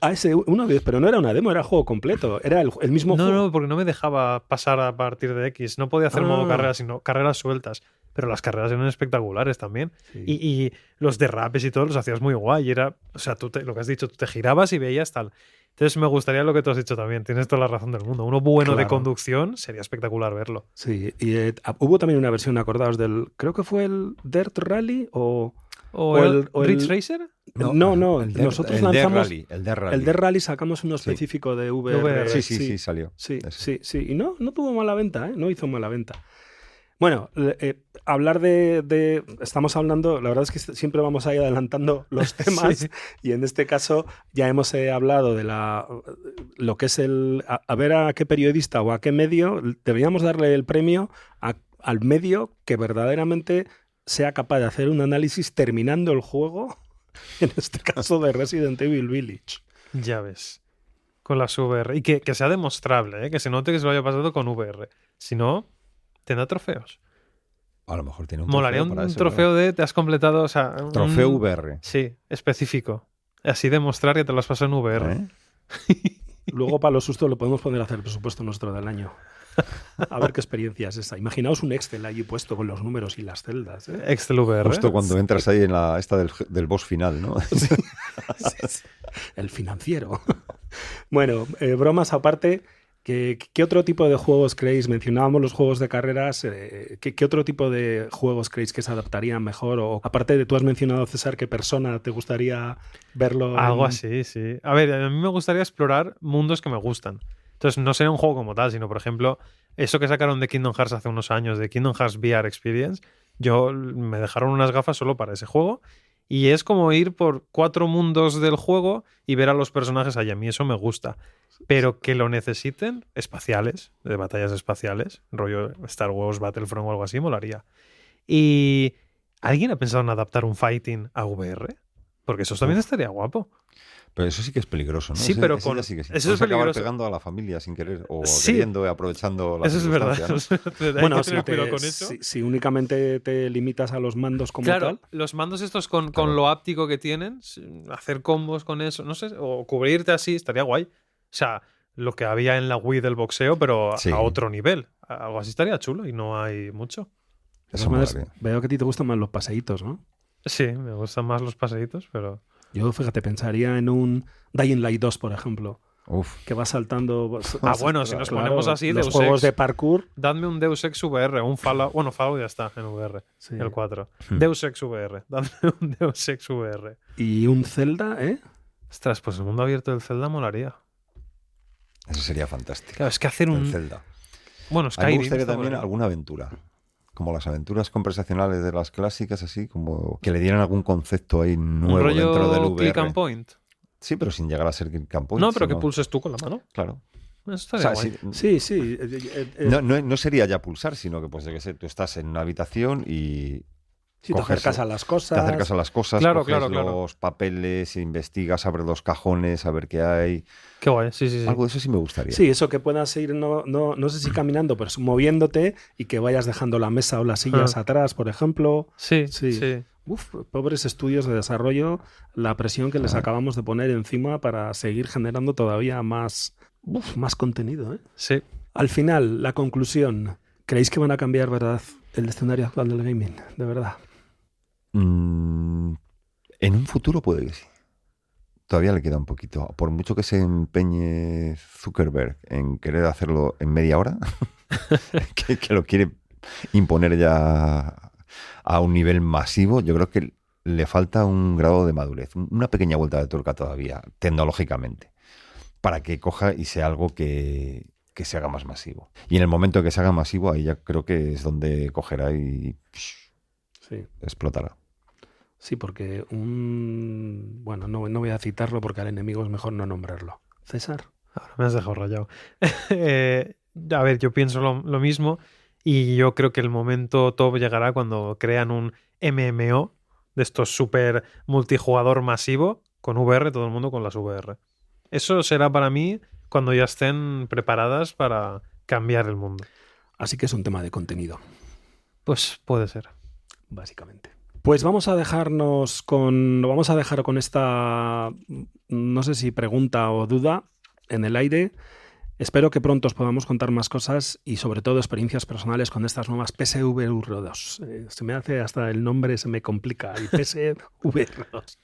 A: Pero no era una demo, era juego completo. Era el mismo juego.
C: No, porque no me dejaba pasar a partir de X. No podía hacer modo carrera, sino carreras sueltas. pero las carreras eran espectaculares también.
A: Sí.
C: Y los derrapes y todo los hacías muy guay. Era, o sea, lo que has dicho, tú te girabas y veías tal. Entonces me gustaría lo que tú has dicho también. Tienes toda la razón del mundo. Uno bueno de
A: Claro.
C: conducción sería espectacular verlo.
A: Sí, y hubo también una versión, acordaos del, creo que fue el Dirt Rally o
C: ¿O
A: o
C: Ridge Racer?
A: no, nosotros
B: el
A: lanzamos
B: el Dirt Rally.
A: el Dirt Rally, sacamos uno
B: Sí.
A: específico de VR.
C: VR.
B: Sí, salió.
A: Sí,
B: Ese.
A: sí, y no tuvo mala venta, ¿eh? No hizo mala venta. Bueno, hablar estamos hablando, la verdad es que siempre vamos ahí adelantando los temas
C: Sí.
A: y en este caso ya hemos hablado de lo que es a ver a qué periodista o a qué medio deberíamos darle el premio al medio que verdaderamente sea capaz de hacer un análisis terminando el juego, en este caso de Resident Evil Village.
C: Ya ves. Con las VR. Y que sea demostrable, ¿eh? Que se note que se lo haya pasado con VR. Si no, tendrá trofeos.
B: A lo mejor tiene un
C: Molaría
B: trofeo para
C: un
B: eso,
C: trofeo de te has completado, o sea,
B: Trofeo VR.
C: Sí, específico. Así demostrar que te lo has pasado en VR.
B: ¿Eh?
A: Luego para los sustos lo podemos poner a hacer el presupuesto nuestro del año. A ver qué experiencia es esa. Imaginaos un Excel allí puesto con los números y las celdas, ¿eh?
C: Excel VR.
B: Justo cuando entras ahí en esta del boss final, ¿no?
A: Sí. El financiero. Bueno, bromas aparte, ¿qué otro tipo de juegos creéis? Mencionábamos los juegos de carreras. ¿Qué otro tipo de juegos creéis que se adaptarían mejor? O aparte de tú has mencionado, César, ¿qué persona te gustaría verlo?
C: Algo así, sí. A ver, a mí me gustaría explorar mundos que me gustan. Entonces, no sería un juego como tal, sino, por ejemplo, eso que sacaron de Kingdom Hearts hace unos años, de Kingdom Hearts VR Experience, me dejaron unas gafas solo para ese juego. Y es como ir por 4 mundos del juego y ver a los personajes allá. A mí eso me gusta. Pero que lo necesiten, espaciales, de batallas espaciales, rollo Star Wars, Battlefront o algo así, molaría. Y ¿alguien ha pensado en adaptar un fighting a VR? Porque eso también estaría guapo.
B: Pero eso sí que es peligroso, ¿no?
C: Sí, pero
B: ese
C: con...
B: ya sí que sí.
C: Eso
B: Puedes
C: es
B: acabar
C: peligroso.
B: pegando a la familia sin querer o
C: Sí.
B: queriendo y aprovechando la
C: Eso es verdad.
B: circunstancia, ¿no?
C: Hay que tener cuidado con eso.
A: si únicamente te limitas a los mandos como
C: Claro,
A: tal.
C: los mandos estos con
B: Claro.
C: lo áptico que tienen, hacer combos con eso, no sé, o cubrirte así, estaría guay. O sea, lo que había en la Wii del boxeo, pero
B: Sí.
C: a otro nivel. Algo así estaría chulo y no hay mucho.
A: De
B: Eso
A: todas maneras,
B: molaría.
A: veo que a ti te gustan más los paseitos, ¿no?
C: Sí, me gustan más los paseitos, pero...
A: Yo, fíjate, pensaría en un Dying Light 2, por ejemplo,
B: Uf.
A: que va saltando...
C: bueno, si nos
A: Claro,
C: ponemos así,
A: los
C: Deus
A: juegos
C: Ex.
A: de parkour.
C: Dadme un Deus Ex VR, un Fallout... Bueno, Fallout ya está en VR,
A: Sí.
C: el 4.
B: Hmm.
C: Deus Ex VR, dadme un Deus Ex VR.
A: Y un Zelda, ¿eh?
C: Ostras, pues el mundo abierto del Zelda molaría.
B: Eso sería fantástico.
C: Claro, es que hacer
B: El
C: un...
B: Zelda.
C: Bueno,
B: A mí
C: Skyrim...
B: me gustaría
C: está
B: también
C: molaría.
B: alguna aventura. Como las aventuras conversacionales de las clásicas, así, como que le dieran algún concepto ahí
C: Un
B: nuevo
C: rollo
B: dentro del VR.
C: click and point.
B: Sí, pero sin llegar a ser click and point.
C: No, pero que
B: sino-
C: pulses tú con la mano.
B: Claro.
C: Eso
B: O
C: estaría
B: sea,
C: guay.
A: Sí.
B: no sería ya pulsar, sino que, pues, yo qué sé, tú estás en una habitación y
A: Si te
B: coges-
A: acercas a las cosas.
B: te acercas a las cosas,
C: Claro,
B: coges
C: claro, claro.
B: los papeles, investigas, abres los cajones, a ver qué hay.
C: Qué guay, sí.
B: Algo de eso sí me gustaría.
A: Sí, eso que puedas ir, no sé si caminando, pero moviéndote y que vayas dejando la mesa o las sillas atrás, por ejemplo.
C: Sí.
A: Sí. Uf, pobres estudios de desarrollo, la presión que les acabamos de poner encima para seguir generando todavía más contenido, ¿eh?
C: Sí.
A: Al final, la conclusión. ¿Creéis que van a cambiar, verdad, el escenario actual del gaming? De verdad.
B: En un futuro puede que sí. Todavía le queda un poquito. Por mucho que se empeñe Zuckerberg en querer hacerlo en media hora, que lo quiere imponer ya a un nivel masivo, yo creo que le falta un grado de madurez, una pequeña vuelta de tuerca todavía, tecnológicamente, para que coja y sea algo que se haga más masivo. Y en el momento que se haga masivo, ahí ya creo que es donde cogerá y
A: Sí.
B: explotará.
A: Sí, porque bueno, no voy a citarlo porque al enemigo es mejor no nombrarlo. César.
C: Ahora me has dejado rayado. A ver, yo pienso lo mismo y yo creo que el momento top llegará cuando crean un MMO de estos súper multijugador masivo con VR, todo el mundo con las VR. Eso será para mí cuando ya estén preparadas para cambiar el mundo.
A: Así que es un tema de contenido,
C: Pues puede ser.
A: básicamente. Pues vamos a dejar con esta, no sé si pregunta o duda en el aire. Espero que pronto os podamos contar más cosas y sobre todo experiencias personales con estas nuevas PSVR 2. Se me hace hasta el nombre, se me complica. Y PSVR 2.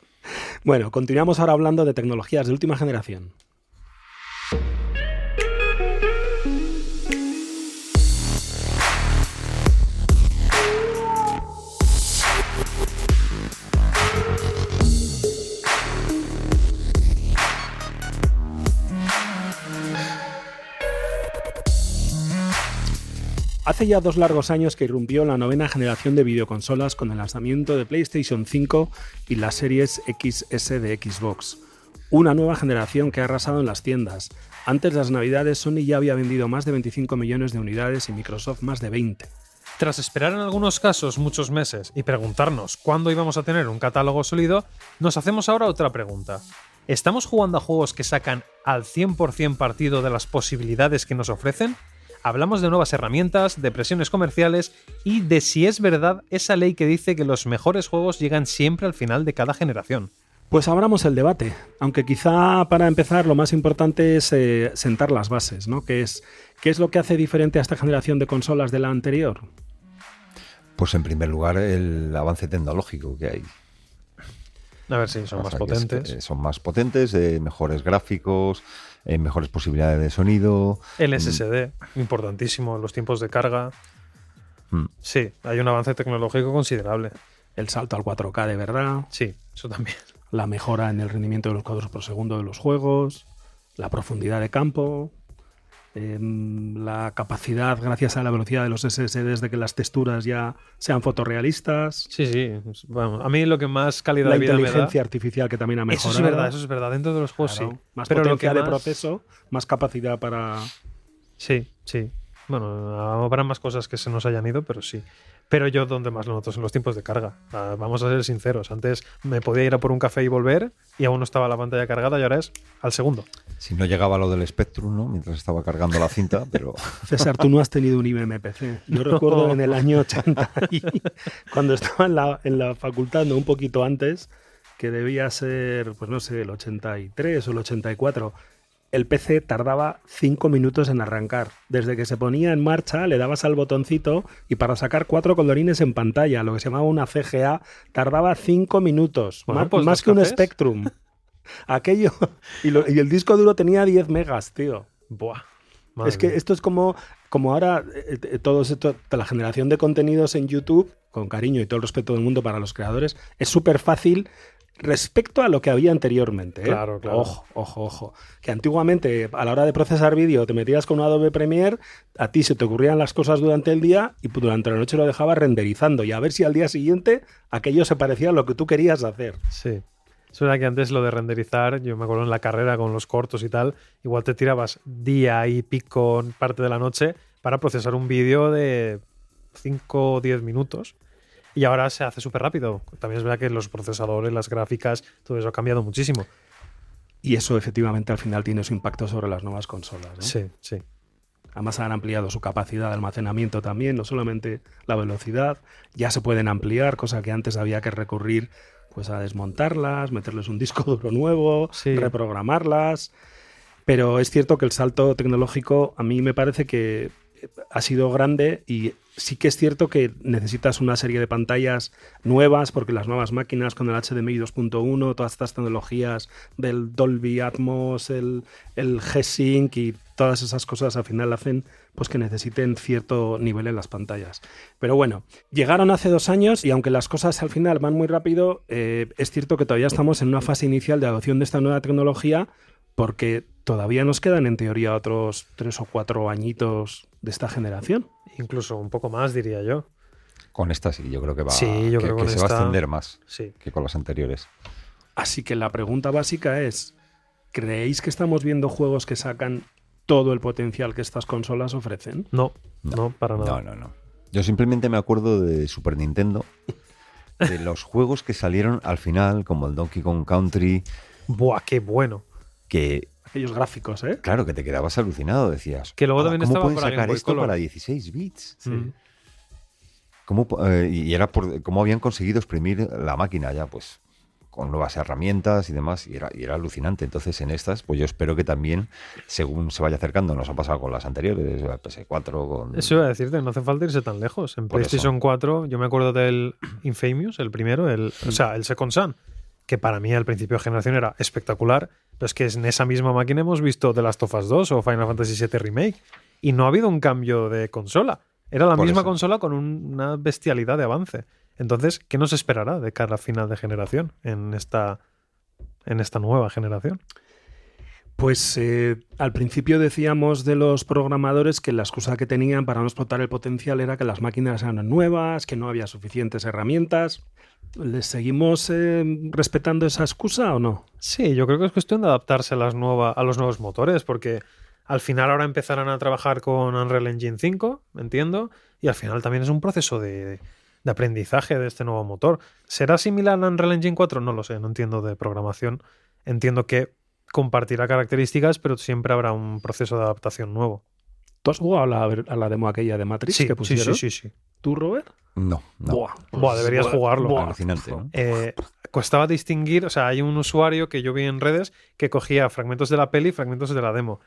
A: Bueno, continuamos ahora hablando de tecnologías de última generación. Hace ya 2 largos años que irrumpió la 9ª generación de videoconsolas con el lanzamiento de PlayStation 5 y las series XS de Xbox. Una nueva generación que ha arrasado en las tiendas. Antes de las Navidades, Sony ya había vendido más de 25 millones de unidades y Microsoft más de 20.
C: Tras esperar en algunos casos muchos meses y preguntarnos cuándo íbamos a tener un catálogo sólido, nos hacemos ahora otra pregunta. ¿Estamos jugando a juegos que sacan al 100% partido de las posibilidades que nos ofrecen? Hablamos de nuevas herramientas, de presiones comerciales y de si es verdad esa ley que dice que los mejores juegos llegan siempre al final de cada generación.
A: Pues abramos el debate, aunque quizá para empezar lo más importante es sentar las bases, ¿no? ¿Qué es lo que hace diferente a esta generación de consolas de la anterior?
B: Pues en primer lugar el avance tecnológico que hay.
C: A ver si son más potentes.
B: Son más potentes, mejores gráficos, mejores posibilidades de sonido.
C: El SSD, importantísimo, los tiempos de carga. Sí, hay un avance tecnológico considerable.
A: El salto al 4K de verdad.
C: Sí, eso también.
A: La mejora en el rendimiento de los cuadros por segundo de los juegos. La profundidad de campo. La capacidad, gracias a la velocidad de los SSDs, de que las texturas ya sean fotorrealistas.
C: Sí. Bueno, a mí lo que más calidad
A: de
C: vida me da...
A: La inteligencia artificial que también ha mejorado.
C: Eso es verdad. Dentro de los juegos
A: claro,
C: sí.
A: Más
C: pero
A: potencia
C: lo que
A: de proceso, más capacidad para...
C: Sí. Bueno, habrá más cosas que se nos hayan ido, pero sí. Pero yo donde más lo noto son los tiempos de carga. Vamos a ser sinceros. Antes me podía ir a por un café y volver y aún no estaba la pantalla cargada y ahora es al segundo.
B: Si no llegaba lo del Spectrum, ¿no? Mientras estaba cargando la cinta, pero...
A: César, tú no has tenido un IBM-PC. Yo recuerdo en el año 80, cuando estaba en la facultad, no, un poquito antes, que debía ser, pues no sé, el 83 o el 84... El PC tardaba 5 minutos en arrancar. Desde que se ponía en marcha, le dabas al botoncito y para sacar 4 colorines en pantalla, lo que se llamaba una CGA, tardaba 5 minutos.
C: Bueno, pues
A: más que un Spectrum. Aquello. Y el disco duro tenía 10 megas, tío.
C: Buah.
A: Es que esto es como ahora la generación de contenidos en YouTube, con cariño y todo el respeto del mundo para los creadores, es súper fácil respecto a lo que había anteriormente.
C: Claro.
A: Ojo. Que antiguamente, a la hora de procesar vídeo, te metías con un Adobe Premiere, a ti se te ocurrían las cosas durante el día y durante la noche lo dejabas renderizando y a ver si al día siguiente aquello se parecía a lo que tú querías hacer.
C: Sí. Es verdad que antes lo de renderizar, yo me acuerdo en la carrera con los cortos y tal, igual te tirabas día y pico, parte de la noche, para procesar un vídeo de 5 o 10 minutos. Y ahora se hace súper rápido. También es verdad que los procesadores, las gráficas, todo eso ha cambiado muchísimo.
A: Y eso efectivamente al final tiene su impacto sobre las nuevas consolas, ¿no?
C: Sí.
A: Además han ampliado su capacidad de almacenamiento también, no solamente la velocidad, ya se pueden ampliar, cosa que antes había que recurrir pues a desmontarlas, meterles un disco duro nuevo, reprogramarlas. Pero es cierto que el salto tecnológico a mí me parece que ha sido grande y sí que es cierto que necesitas una serie de pantallas nuevas porque las nuevas máquinas con el HDMI 2.1, todas estas tecnologías del Dolby Atmos, el G-Sync y todas esas cosas al final hacen pues que necesiten cierto nivel en las pantallas. Pero bueno, llegaron hace 2 años y aunque las cosas al final van muy rápido, es cierto que todavía estamos en una fase inicial de adopción de esta nueva tecnología porque todavía nos quedan en teoría otros 3 o 4 añitos de esta generación.
C: Incluso un poco más, diría yo.
B: Con esta sí, yo creo que
C: creo
B: que se va a extender más
C: sí.
B: que con las anteriores.
A: Así que la pregunta básica es, ¿creéis que estamos viendo juegos que sacan todo el potencial que estas consolas ofrecen?
C: No, para nada.
B: No. Yo simplemente me acuerdo de Super Nintendo, de los juegos que salieron al final, como el Donkey Kong Country.
C: ¡Buah, qué bueno!
A: Que aquellos gráficos, ¿eh?
B: Claro, que te quedabas alucinado, decías.
C: Que luego también
B: ¿cómo
C: estaba
B: pueden
C: para
B: sacar
C: Game Boy
B: esto
C: Color?
B: para 16 bits?
C: Sí.
B: Y era por cómo habían conseguido exprimir la máquina ya, pues con nuevas herramientas y demás, y era alucinante. Entonces, en estas, pues yo espero que también, según se vaya acercando, nos ha pasado con las anteriores, la PS4, con...
C: Eso iba a decirte, no hace falta irse tan lejos. En
B: Por
C: PlayStation
B: eso.
C: 4, yo me acuerdo del Infamous, el primero, o sea, el Second Son, que para mí al principio de generación era espectacular, pero es que en esa misma máquina hemos visto The Last of Us 2 o Final Fantasy VII Remake, y no ha habido un cambio de consola. Era la
B: Por
C: misma
B: eso.
C: consola con una bestialidad de avance. Entonces, ¿qué nos esperará de cara a final de generación en esta nueva generación?
A: Pues al principio decíamos de los programadores que la excusa que tenían para no explotar el potencial era que las máquinas eran nuevas, que no había suficientes herramientas. ¿Les seguimos respetando esa excusa o no?
C: Sí, yo creo que es cuestión de adaptarse a los nuevos motores, porque al final ahora empezarán a trabajar con Unreal Engine 5, entiendo, y al final también es un proceso de aprendizaje de este nuevo motor. ¿Será similar a Unreal Engine 4? No lo sé, no entiendo de programación. Entiendo que compartirá características, pero siempre habrá un proceso de adaptación nuevo.
A: ¿Tú has jugado a la demo aquella de Matrix que pusieron?
C: Sí.
A: ¿Tú, Robert?
B: No.
C: Buah, deberías jugarlo.
B: Alucinante, ¿no?
C: Costaba distinguir, o sea, hay un usuario que yo vi en redes que cogía fragmentos de la peli y fragmentos de la demo.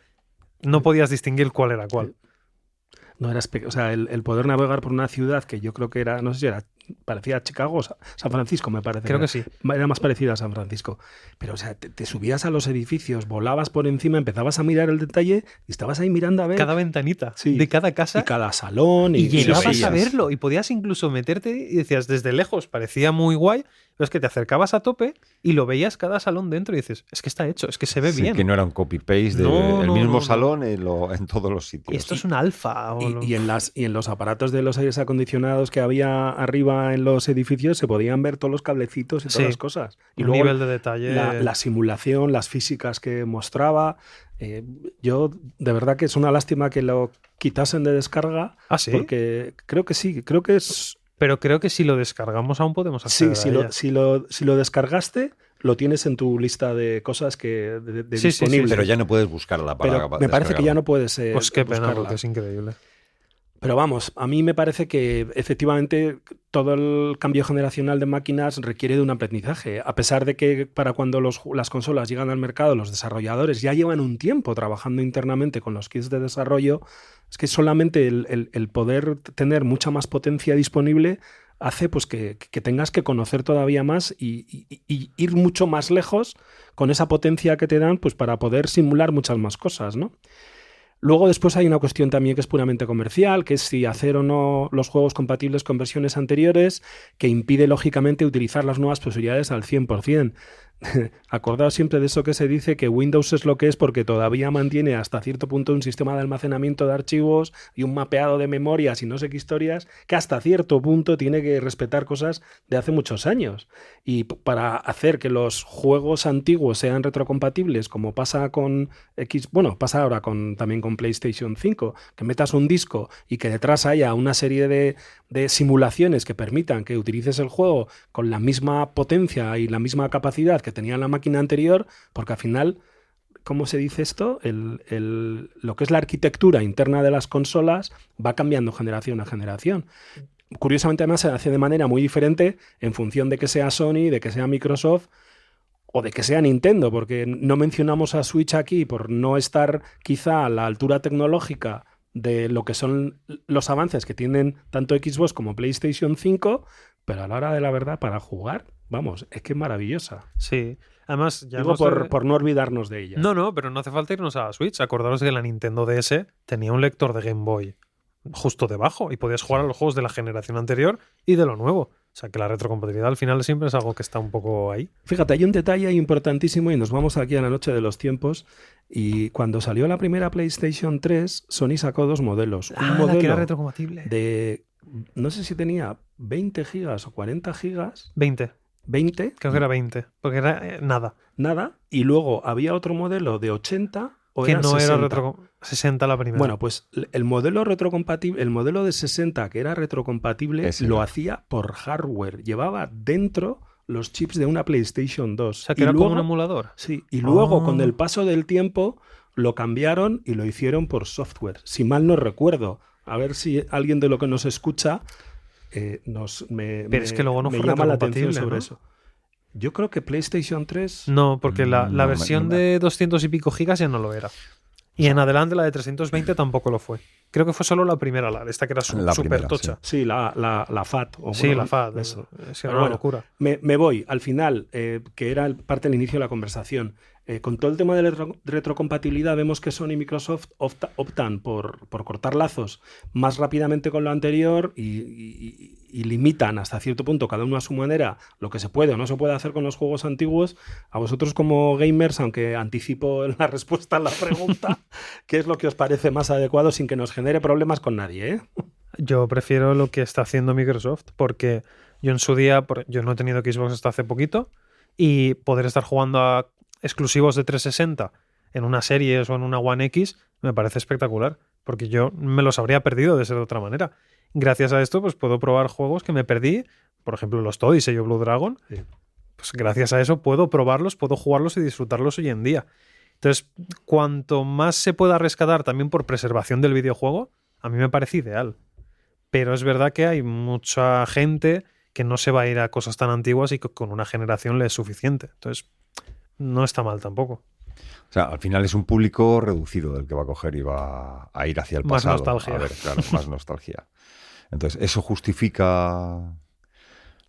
C: No podías distinguir cuál era cuál.
A: No era o sea, el poder navegar por una ciudad que yo creo que era, no sé si era, parecía a Chicago o San Francisco, me parece.
C: Creo que sí.
A: Era más parecida a San Francisco. Pero, o sea, te subías a los edificios, volabas por encima, empezabas a mirar el detalle y estabas ahí mirando a ver.
C: Cada ventanita
A: Sí.
C: de cada casa.
A: Y cada salón.
C: Y
A: lo
C: llegabas
A: veías.
C: a verlo y podías incluso meterte y decías desde lejos, parecía muy guay, pero es que te acercabas a tope y lo veías cada salón dentro y dices, es que está hecho, es que se ve
B: Sí,
C: bien.
B: que no era un copy-paste del mismo salón en todos los sitios.
C: Y esto es un alfa.
A: Y en los aparatos de los aires acondicionados que había arriba en los edificios se podían ver todos los cablecitos y todas
C: Sí.
A: las cosas. Y
C: un
A: luego
C: nivel de detalle.
A: la simulación, las físicas que mostraba. Yo, de verdad que es una lástima que lo quitasen de descarga.
C: Ah, sí.
A: Porque creo que sí, creo que es...
C: Pero creo que si lo descargamos aún podemos
A: Sí,
C: acceder a ella.
A: si lo descargaste, lo tienes en tu lista de cosas que de
C: Sí, sí, sí,
A: disponibles.
B: Pero ya no puedes buscarla para
A: Pero me parece que ya no puedes
C: Pues qué pena,
A: buscarla.
C: porque es increíble.
A: Pero vamos, a mí me parece que efectivamente todo el cambio generacional de máquinas requiere de un aprendizaje. A pesar de que para cuando las consolas llegan al mercado, los desarrolladores ya llevan un tiempo trabajando internamente con los kits de desarrollo, es que solamente el poder tener mucha más potencia disponible hace pues que tengas que conocer todavía más y ir mucho más lejos con esa potencia que te dan pues para poder simular muchas más cosas, ¿no? Luego después hay una cuestión también que es puramente comercial, que es si hacer o no los juegos compatibles con versiones anteriores, que impide lógicamente utilizar las nuevas posibilidades al 100%. Acordaos siempre de eso que se dice que Windows es lo que es porque todavía mantiene hasta cierto punto un sistema de almacenamiento de archivos y un mapeado de memorias y no sé qué historias que hasta cierto punto tiene que respetar cosas de hace muchos años. Y para hacer que los juegos antiguos sean retrocompatibles, como pasa con pasa ahora también con PlayStation 5, que metas un disco y que detrás haya una serie de simulaciones que permitan que utilices el juego con la misma potencia y la misma capacidad que tenía la máquina anterior, porque al final, ¿cómo se dice esto? Lo que es la arquitectura interna de las consolas va cambiando generación a generación. Curiosamente, además, se hace de manera muy diferente en función de que sea Sony, de que sea Microsoft o de que sea Nintendo, porque no mencionamos a Switch aquí por no estar quizá a la altura tecnológica de lo que son los avances que tienen tanto Xbox como PlayStation 5, pero a la hora de la verdad, para jugar, vamos, es que es maravillosa.
C: Sí. Además, ya
A: Digo
C: no
A: por no olvidarnos de ella.
C: No, pero no hace falta irnos a la Switch. Acordaros que la Nintendo DS tenía un lector de Game Boy justo debajo y podías jugar a los juegos de la generación anterior y de lo nuevo. O sea que la retrocompatibilidad al final siempre es algo que está un poco ahí.
A: Fíjate, hay un detalle importantísimo y nos vamos aquí a la noche de los tiempos. Y cuando salió la primera PlayStation 3, Sony sacó dos modelos. Un modelo
C: la que era retrocompatible.
A: de, no sé si tenía 20 gigas o 40 gigas.
C: 20.
A: 20.
C: Creo que era 20. Porque era nada.
A: Nada. Y luego había otro modelo de 80 o
C: Que
A: era
C: no
A: 60.
C: era retrocompatible. 60 la primera.
A: Bueno, pues el modelo retrocompatible, el modelo de 60 que era retrocompatible,
B: Ese
A: lo
B: no.
A: hacía por hardware. Llevaba dentro los chips de una PlayStation 2.
C: O sea que
A: Y
C: era
A: luego,
C: como un emulador.
A: Sí, y luego
C: Ah.
A: con el paso del tiempo lo cambiaron y lo hicieron por software. Si mal no recuerdo, a ver si alguien de lo que nos escucha
C: Pero es que luego no
A: me
C: fue
A: llama la atención
C: retrocompatible,
A: sobre
C: ¿no?
A: eso. Yo creo que PlayStation 3...
C: No, porque la
B: No,
C: versión de 200 y pico gigas ya no lo era. Y en adelante la de 320 tampoco lo fue. Creo que fue solo la primera, esta que era
B: La
C: súper
B: primera,
C: tocha.
A: Sí, la FAT.
C: Sí, la FAT.
A: Eso.
C: Es
A: Pero
C: una
A: bueno,
C: locura.
A: Me voy al final, que era parte del inicio de la conversación. Con todo el tema de la retrocompatibilidad, vemos que Sony y Microsoft optan por cortar lazos más rápidamente con lo anterior y limitan hasta cierto punto, cada uno a su manera, lo que se puede o no se puede hacer con los juegos antiguos. A vosotros como gamers, aunque anticipo la respuesta a la pregunta, ¿qué es lo que os parece más adecuado sin que nos genere problemas con nadie, ¿eh?
C: Yo prefiero lo que está haciendo Microsoft, porque yo en su día, yo no he tenido Xbox hasta hace poquito, y poder estar jugando a exclusivos de 360 en una serie o en una One X me parece espectacular, porque yo me los habría perdido de ser de otra manera. Gracias a esto pues puedo probar juegos que me perdí, por ejemplo los Todd y sello Blue Dragon.
A: Sí.
C: Pues gracias a eso puedo probarlos, puedo jugarlos y disfrutarlos hoy en día. Entonces, cuanto más se pueda rescatar también por preservación del videojuego, a mí me parece ideal. Pero es verdad que hay mucha gente que no se va a ir a cosas tan antiguas y que con una generación le es suficiente. Entonces, no está mal tampoco.
B: O sea, al final es un público reducido del que va a coger y va a ir hacia el
C: Más
B: pasado.
C: nostalgia.
B: A ver, claro, más nostalgia. Entonces, eso justifica,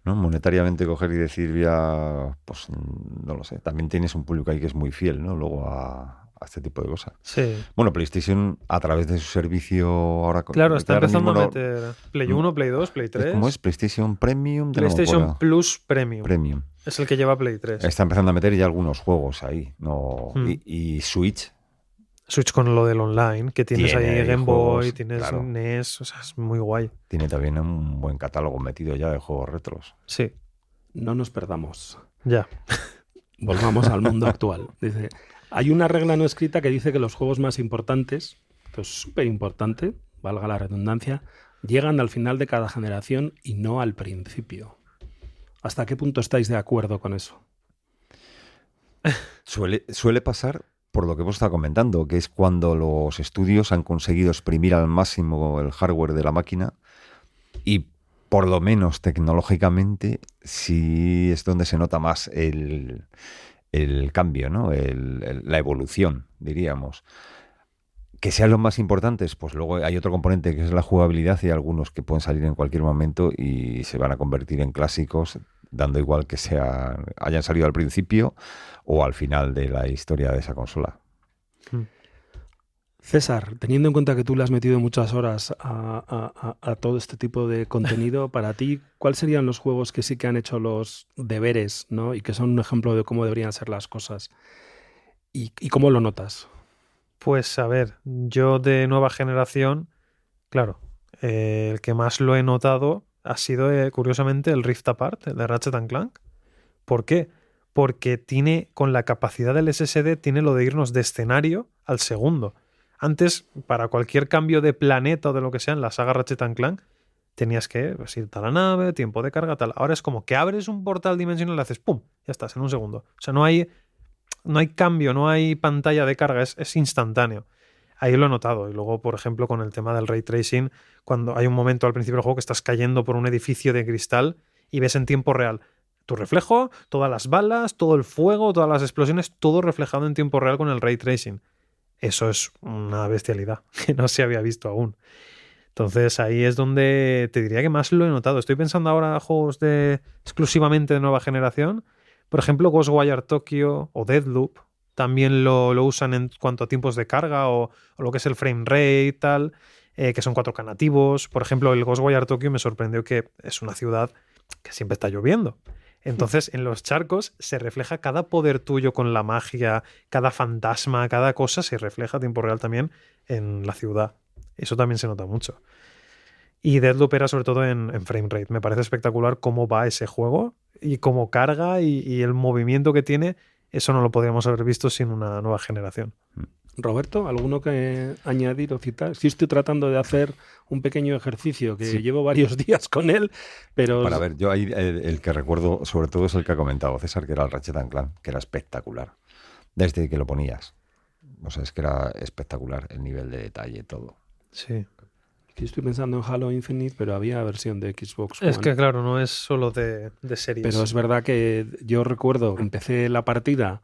B: ¿no?, monetariamente coger y decir ya, pues no lo sé. También tienes un público ahí que es muy fiel, ¿no? Luego a este tipo de cosas.
C: Sí.
B: Bueno, PlayStation, a través de su servicio ahora...
C: Claro, está
B: ahora
C: empezando
B: mismo
C: a meter Play 1, Play 2, Play 3.
B: ¿Cómo es? PlayStation Premium. Ya no me
C: PlayStation
B: acuerdo.
C: Plus Premium.
B: Premium.
C: Es el que lleva Play 3.
B: Está empezando a meter ya algunos juegos ahí. ¿No? Y Switch.
C: Switch con lo del online, que tienes
B: Tiene
C: ahí Game Boy,
B: juegos,
C: tienes
B: claro.
C: NES, o sea, es muy guay.
B: Tiene también un buen catálogo metido ya de juegos retros.
C: Sí,
A: No nos perdamos.
C: ya.
A: Volvamos al mundo actual. Dice, hay una regla no escrita que dice que los juegos más importantes, esto es súper importante, valga la redundancia, llegan al final de cada generación y no al principio. ¿Hasta qué punto estáis de acuerdo con eso?
B: Suele pasar por lo que hemos estado comentando, que es cuando los estudios han conseguido exprimir al máximo el hardware de la máquina y por lo menos tecnológicamente sí es donde se nota más el cambio, ¿no? La evolución, diríamos. Que sean los más importantes, pues luego hay otro componente que es la jugabilidad y algunos que pueden salir en cualquier momento y se van a convertir en clásicos, dando igual que hayan salido al principio o al final de la historia de esa consola.
A: César, teniendo en cuenta que tú le has metido muchas horas a todo este tipo de contenido, para ti, ¿cuáles serían los juegos que sí que han hecho los deberes, ¿no? Y que son un ejemplo de cómo deberían ser las cosas? ¿Y cómo lo notas?
C: Pues a ver, yo de nueva generación, claro, el que más lo he notado ha sido, curiosamente, el Rift Apart, el de Ratchet & Clank. ¿Por qué? Porque tiene, con la capacidad del SSD, tiene lo de irnos de escenario al segundo. Antes, para cualquier cambio de planeta o de lo que sea en la saga Ratchet & Clank, tenías que irte a la nave, tiempo de carga, tal. Ahora es como que abres un portal dimensional y haces ¡pum! Ya estás, en un segundo. O sea, no hay cambio, no hay pantalla de carga, es instantáneo. Ahí lo he notado. Y luego, por ejemplo, con el tema del ray tracing, cuando hay un momento al principio del juego que estás cayendo por un edificio de cristal y ves en tiempo real tu reflejo, todas las balas, todo el fuego, todas las explosiones, todo reflejado en tiempo real con el ray tracing. Eso es una bestialidad que no se había visto aún. Entonces ahí es donde te diría que más lo he notado. Estoy pensando ahora en juegos exclusivamente de nueva generación. Por ejemplo, Ghostwire Tokyo o Deathloop también lo usan en cuanto a tiempos de carga o lo que es el frame rate y tal, que son 4K nativos. Por ejemplo, el Ghostwire Tokyo me sorprendió que es una ciudad que siempre está lloviendo. Entonces, en los charcos se refleja cada poder tuyo con la magia, cada fantasma, cada cosa se refleja a tiempo real también en la ciudad. Eso también se nota mucho. Y Deathloop era sobre todo en frame rate. Me parece espectacular cómo va ese juego y cómo carga y el movimiento que tiene. Eso no lo podríamos haber visto sin una nueva generación.
A: Roberto, ¿alguno que añadir o citar? Sí, estoy tratando de hacer un pequeño ejercicio que llevo varios días con él, pero...
B: Para ver, yo ahí el que recuerdo sobre todo es el que ha comentado César, que era el Ratchet & Clank, que era espectacular. Desde que lo ponías. O sea, es que era espectacular el nivel de detalle, todo.
C: Sí.
A: Yo estoy pensando en Halo Infinite, pero había versión de Xbox One.
C: Es que claro, no es solo de series.
A: Pero es verdad que yo recuerdo, empecé la partida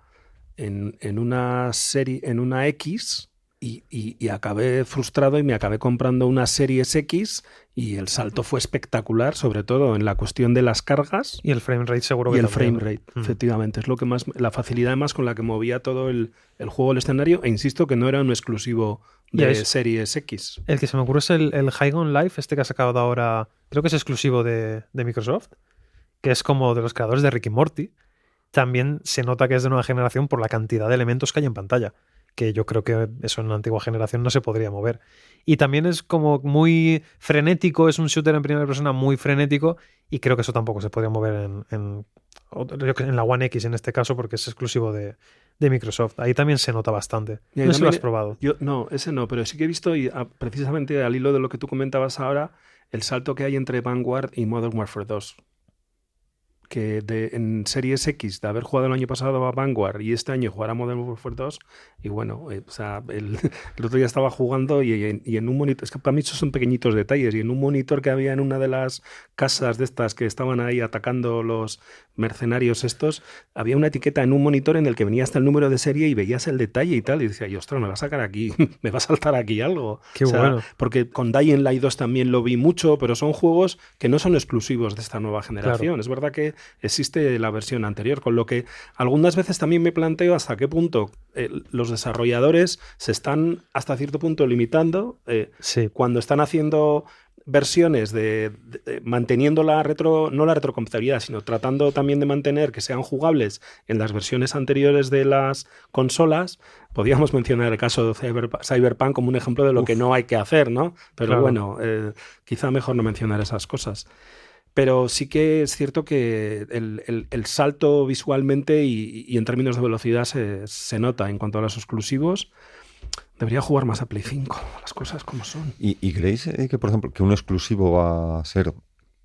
A: en una serie, en una X, y acabé frustrado y me acabé comprando una Series X, y el salto fue espectacular, sobre todo en la cuestión de las cargas.
C: Y el frame rate seguro
A: Y
C: que
A: el
C: también.
A: frame rate, efectivamente, es lo que más, la facilidad más con la que movía todo el juego, el escenario, e insisto que no era un exclusivo de Series X.
C: El que se me ocurre es el High On Life, este que ha sacado ahora, creo que es exclusivo de Microsoft, que es como de los creadores de Rick y Morty. También se nota que es de nueva generación por la cantidad de elementos que hay en pantalla, que yo creo que eso en la antigua generación no se podría mover. Y también es como muy frenético, es un shooter en primera persona muy frenético, y creo que eso tampoco se podría mover en la One X en este caso, porque es exclusivo de Microsoft. Ahí también se nota bastante. No sé si lo has probado.
A: No, ese no, pero sí que he visto, y precisamente al hilo de lo que tú comentabas ahora, el salto que hay entre Vanguard y Modern Warfare 2. Que en Series X, de haber jugado el año pasado a Vanguard y este año jugar a Modern Warfare 2, y bueno, o sea, el otro día estaba jugando y en un monitor, es que para mí esos son pequeñitos detalles, y en un monitor que había en una de las casas de estas que estaban ahí atacando los mercenarios estos, había una etiqueta en un monitor en el que venía hasta el número de serie y veías el detalle y tal, y decía, ostras, me va a sacar aquí, me va a saltar aquí algo.
C: Qué bueno.
A: Porque con Dying Light 2 también lo vi mucho, pero son juegos que no son exclusivos de esta nueva generación. Claro. Es verdad que existe la versión anterior, con lo que algunas veces también me planteo hasta qué punto los desarrolladores se están hasta cierto punto limitando cuando están haciendo versiones de manteniendo no la retrocompatibilidad, sino tratando también de mantener que sean jugables en las versiones anteriores de las consolas. Podríamos mencionar el caso de Cyberpunk como un ejemplo de lo que no hay que hacer, ¿no? Pero claro. Bueno, quizá mejor no mencionar esas cosas. Pero sí que es cierto que el salto visualmente y en términos de velocidad se nota. En cuanto a los exclusivos, debería jugar más a Play 5, las cosas como son.
B: ¿Y creéis que, por ejemplo, que un exclusivo va a ser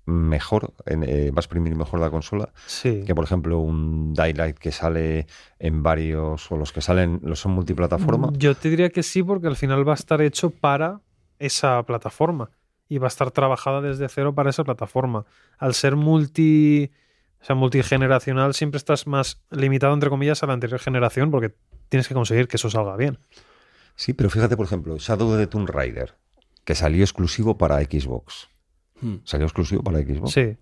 B: mejor, va a exprimir mejor la consola?
C: Sí.
B: Que, por ejemplo, un Daylight que sale en varios, o los que salen, los son multiplataforma.
C: Yo te diría que sí, porque al final va a estar hecho para esa plataforma. Y va a estar trabajada desde cero para esa plataforma. Al ser multigeneracional, siempre estás más limitado, entre comillas, a la anterior generación, porque tienes que conseguir que eso salga bien.
B: Sí, pero fíjate, por ejemplo, Shadow of the Tomb Raider, que salió exclusivo para Xbox. ¿Salió exclusivo para Xbox?
C: Sí.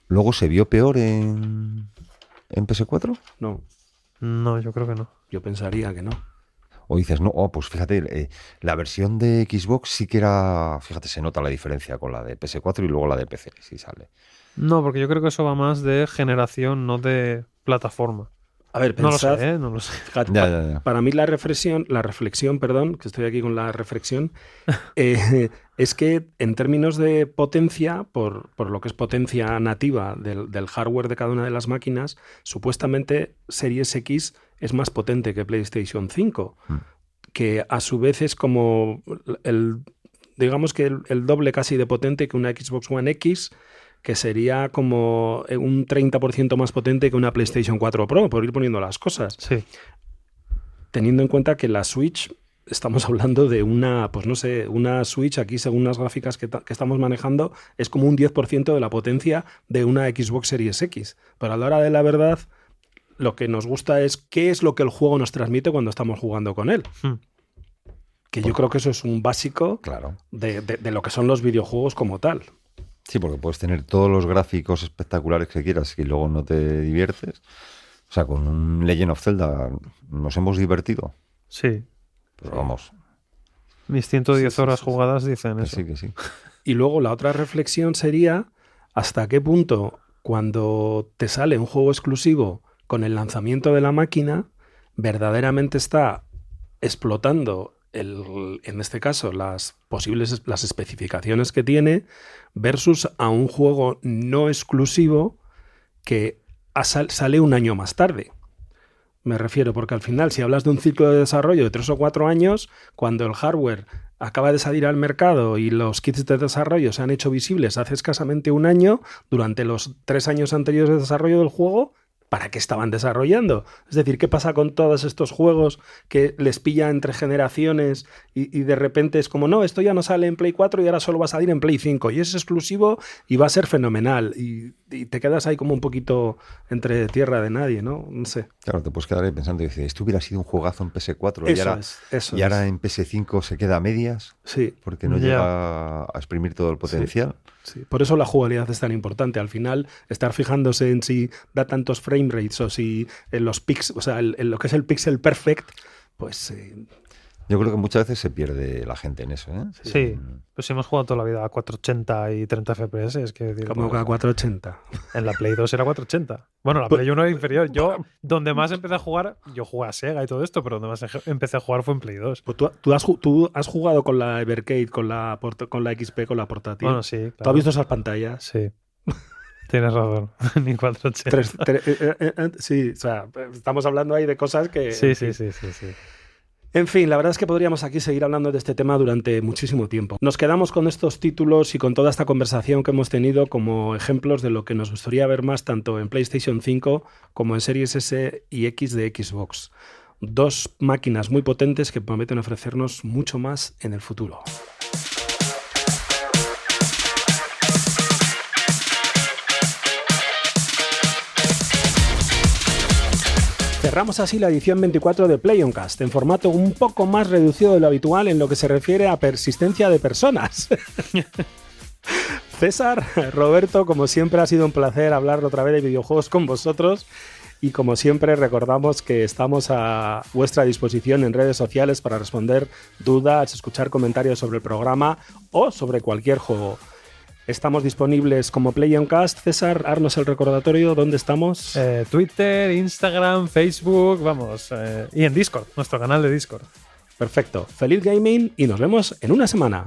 B: ¿Luego se vio peor en PS4?
A: No,
C: yo creo que no.
A: Yo pensaría que no.
B: O dices, no, pues fíjate, la versión de Xbox sí que era, fíjate, se nota la diferencia con la de PS4 y luego la de PC, sí sale.
C: No, porque yo creo que eso va más de generación, no de plataforma.
A: A ver, pensad,
C: no lo sé.
A: Fíjate, ya. Para mí la reflexión, que estoy aquí con la reflexión, es que en términos de potencia, por lo que es potencia nativa del hardware de cada una de las máquinas, supuestamente Series X es más potente que PlayStation 5, que a su vez es como digamos que el doble casi de potente que una Xbox One X, que sería como un 30% más potente que una PlayStation 4 Pro, por ir poniendo las cosas.
C: Sí.
A: Teniendo en cuenta que la Switch, estamos hablando de una Switch, aquí según las gráficas que estamos manejando, es como un 10% de la potencia de una Xbox Series X. Pero a la hora de la verdad, lo que nos gusta es qué es lo que el juego nos transmite cuando estamos jugando con él. Que yo creo que eso es un básico de lo que son los videojuegos como tal.
B: Sí, porque puedes tener todos los gráficos espectaculares que quieras y luego no te diviertes. O sea, con un Legend of Zelda nos hemos divertido.
C: Sí.
B: Pero vamos.
C: Mis 110 horas jugadas dicen eso.
B: Sí, que sí.
A: Y luego la otra reflexión sería hasta qué punto cuando te sale un juego exclusivo con el lanzamiento de la máquina, verdaderamente está explotando en este caso las especificaciones que tiene versus a un juego no exclusivo que sale un año más tarde. Me refiero porque al final, si hablas de un ciclo de desarrollo de 3 o 4 años, cuando el hardware acaba de salir al mercado y los kits de desarrollo se han hecho visibles hace escasamente un año, durante los 3 años anteriores de desarrollo del juego, ¿para qué estaban desarrollando? Es decir, ¿qué pasa con todos estos juegos que les pilla entre generaciones y de repente es como, no, esto ya no sale en Play 4 y ahora solo va a salir en Play 5 y es exclusivo y va a ser fenomenal y te quedas ahí como un poquito entre tierra de nadie, ¿no? No sé.
B: Claro, te puedes quedar ahí pensando y dices, esto hubiera sido un juegazo en PS4
A: Eso
B: y ahora en PS5 se queda a medias
A: sí.
B: porque no llega a exprimir todo el potencial.
A: Sí. Por eso la jugabilidad es tan importante. Al final, estar fijándose en si da tantos frame rates o si en los pixels, o sea, en lo que es el pixel perfect, pues...
B: Yo creo que muchas veces se pierde la gente en eso, ¿eh?
C: Sí, pues si hemos jugado toda la vida a 480 y 30 FPS, es que decir,
A: como que a 480.
C: En la Play 2 era 480. Bueno, la Play 1 era inferior. Yo, donde más empecé a jugar, yo jugué a Sega y todo esto, pero donde más empecé a jugar fue en Play 2.
A: Pues tú has jugado con la Evercade, con la XP, con la portátil.
C: Bueno, sí, claro.
A: ¿Tú has visto esas pantallas?
C: Sí. Tienes razón, ni 480.
A: Sí, o sea, estamos hablando ahí de cosas que...
C: Sí.
A: En fin, la verdad es que podríamos aquí seguir hablando de este tema durante muchísimo tiempo. Nos quedamos con estos títulos y con toda esta conversación que hemos tenido como ejemplos de lo que nos gustaría ver más tanto en PlayStation 5 como en Series S y X de Xbox. Dos máquinas muy potentes que prometen ofrecernos mucho más en el futuro. Cerramos así la edición 24 de PlayOnCast, en formato un poco más reducido de lo habitual en lo que se refiere a persistencia de personas. César, Roberto, como siempre ha sido un placer hablar otra vez de videojuegos con vosotros y como siempre recordamos que estamos a vuestra disposición en redes sociales para responder dudas, escuchar comentarios sobre el programa o sobre cualquier juego. Estamos disponibles como PlayOnCast. César, haznos el recordatorio, ¿dónde estamos?
C: Twitter, Instagram, Facebook, vamos, y en Discord, nuestro canal de Discord.
A: Perfecto. Feliz gaming y nos vemos en una semana.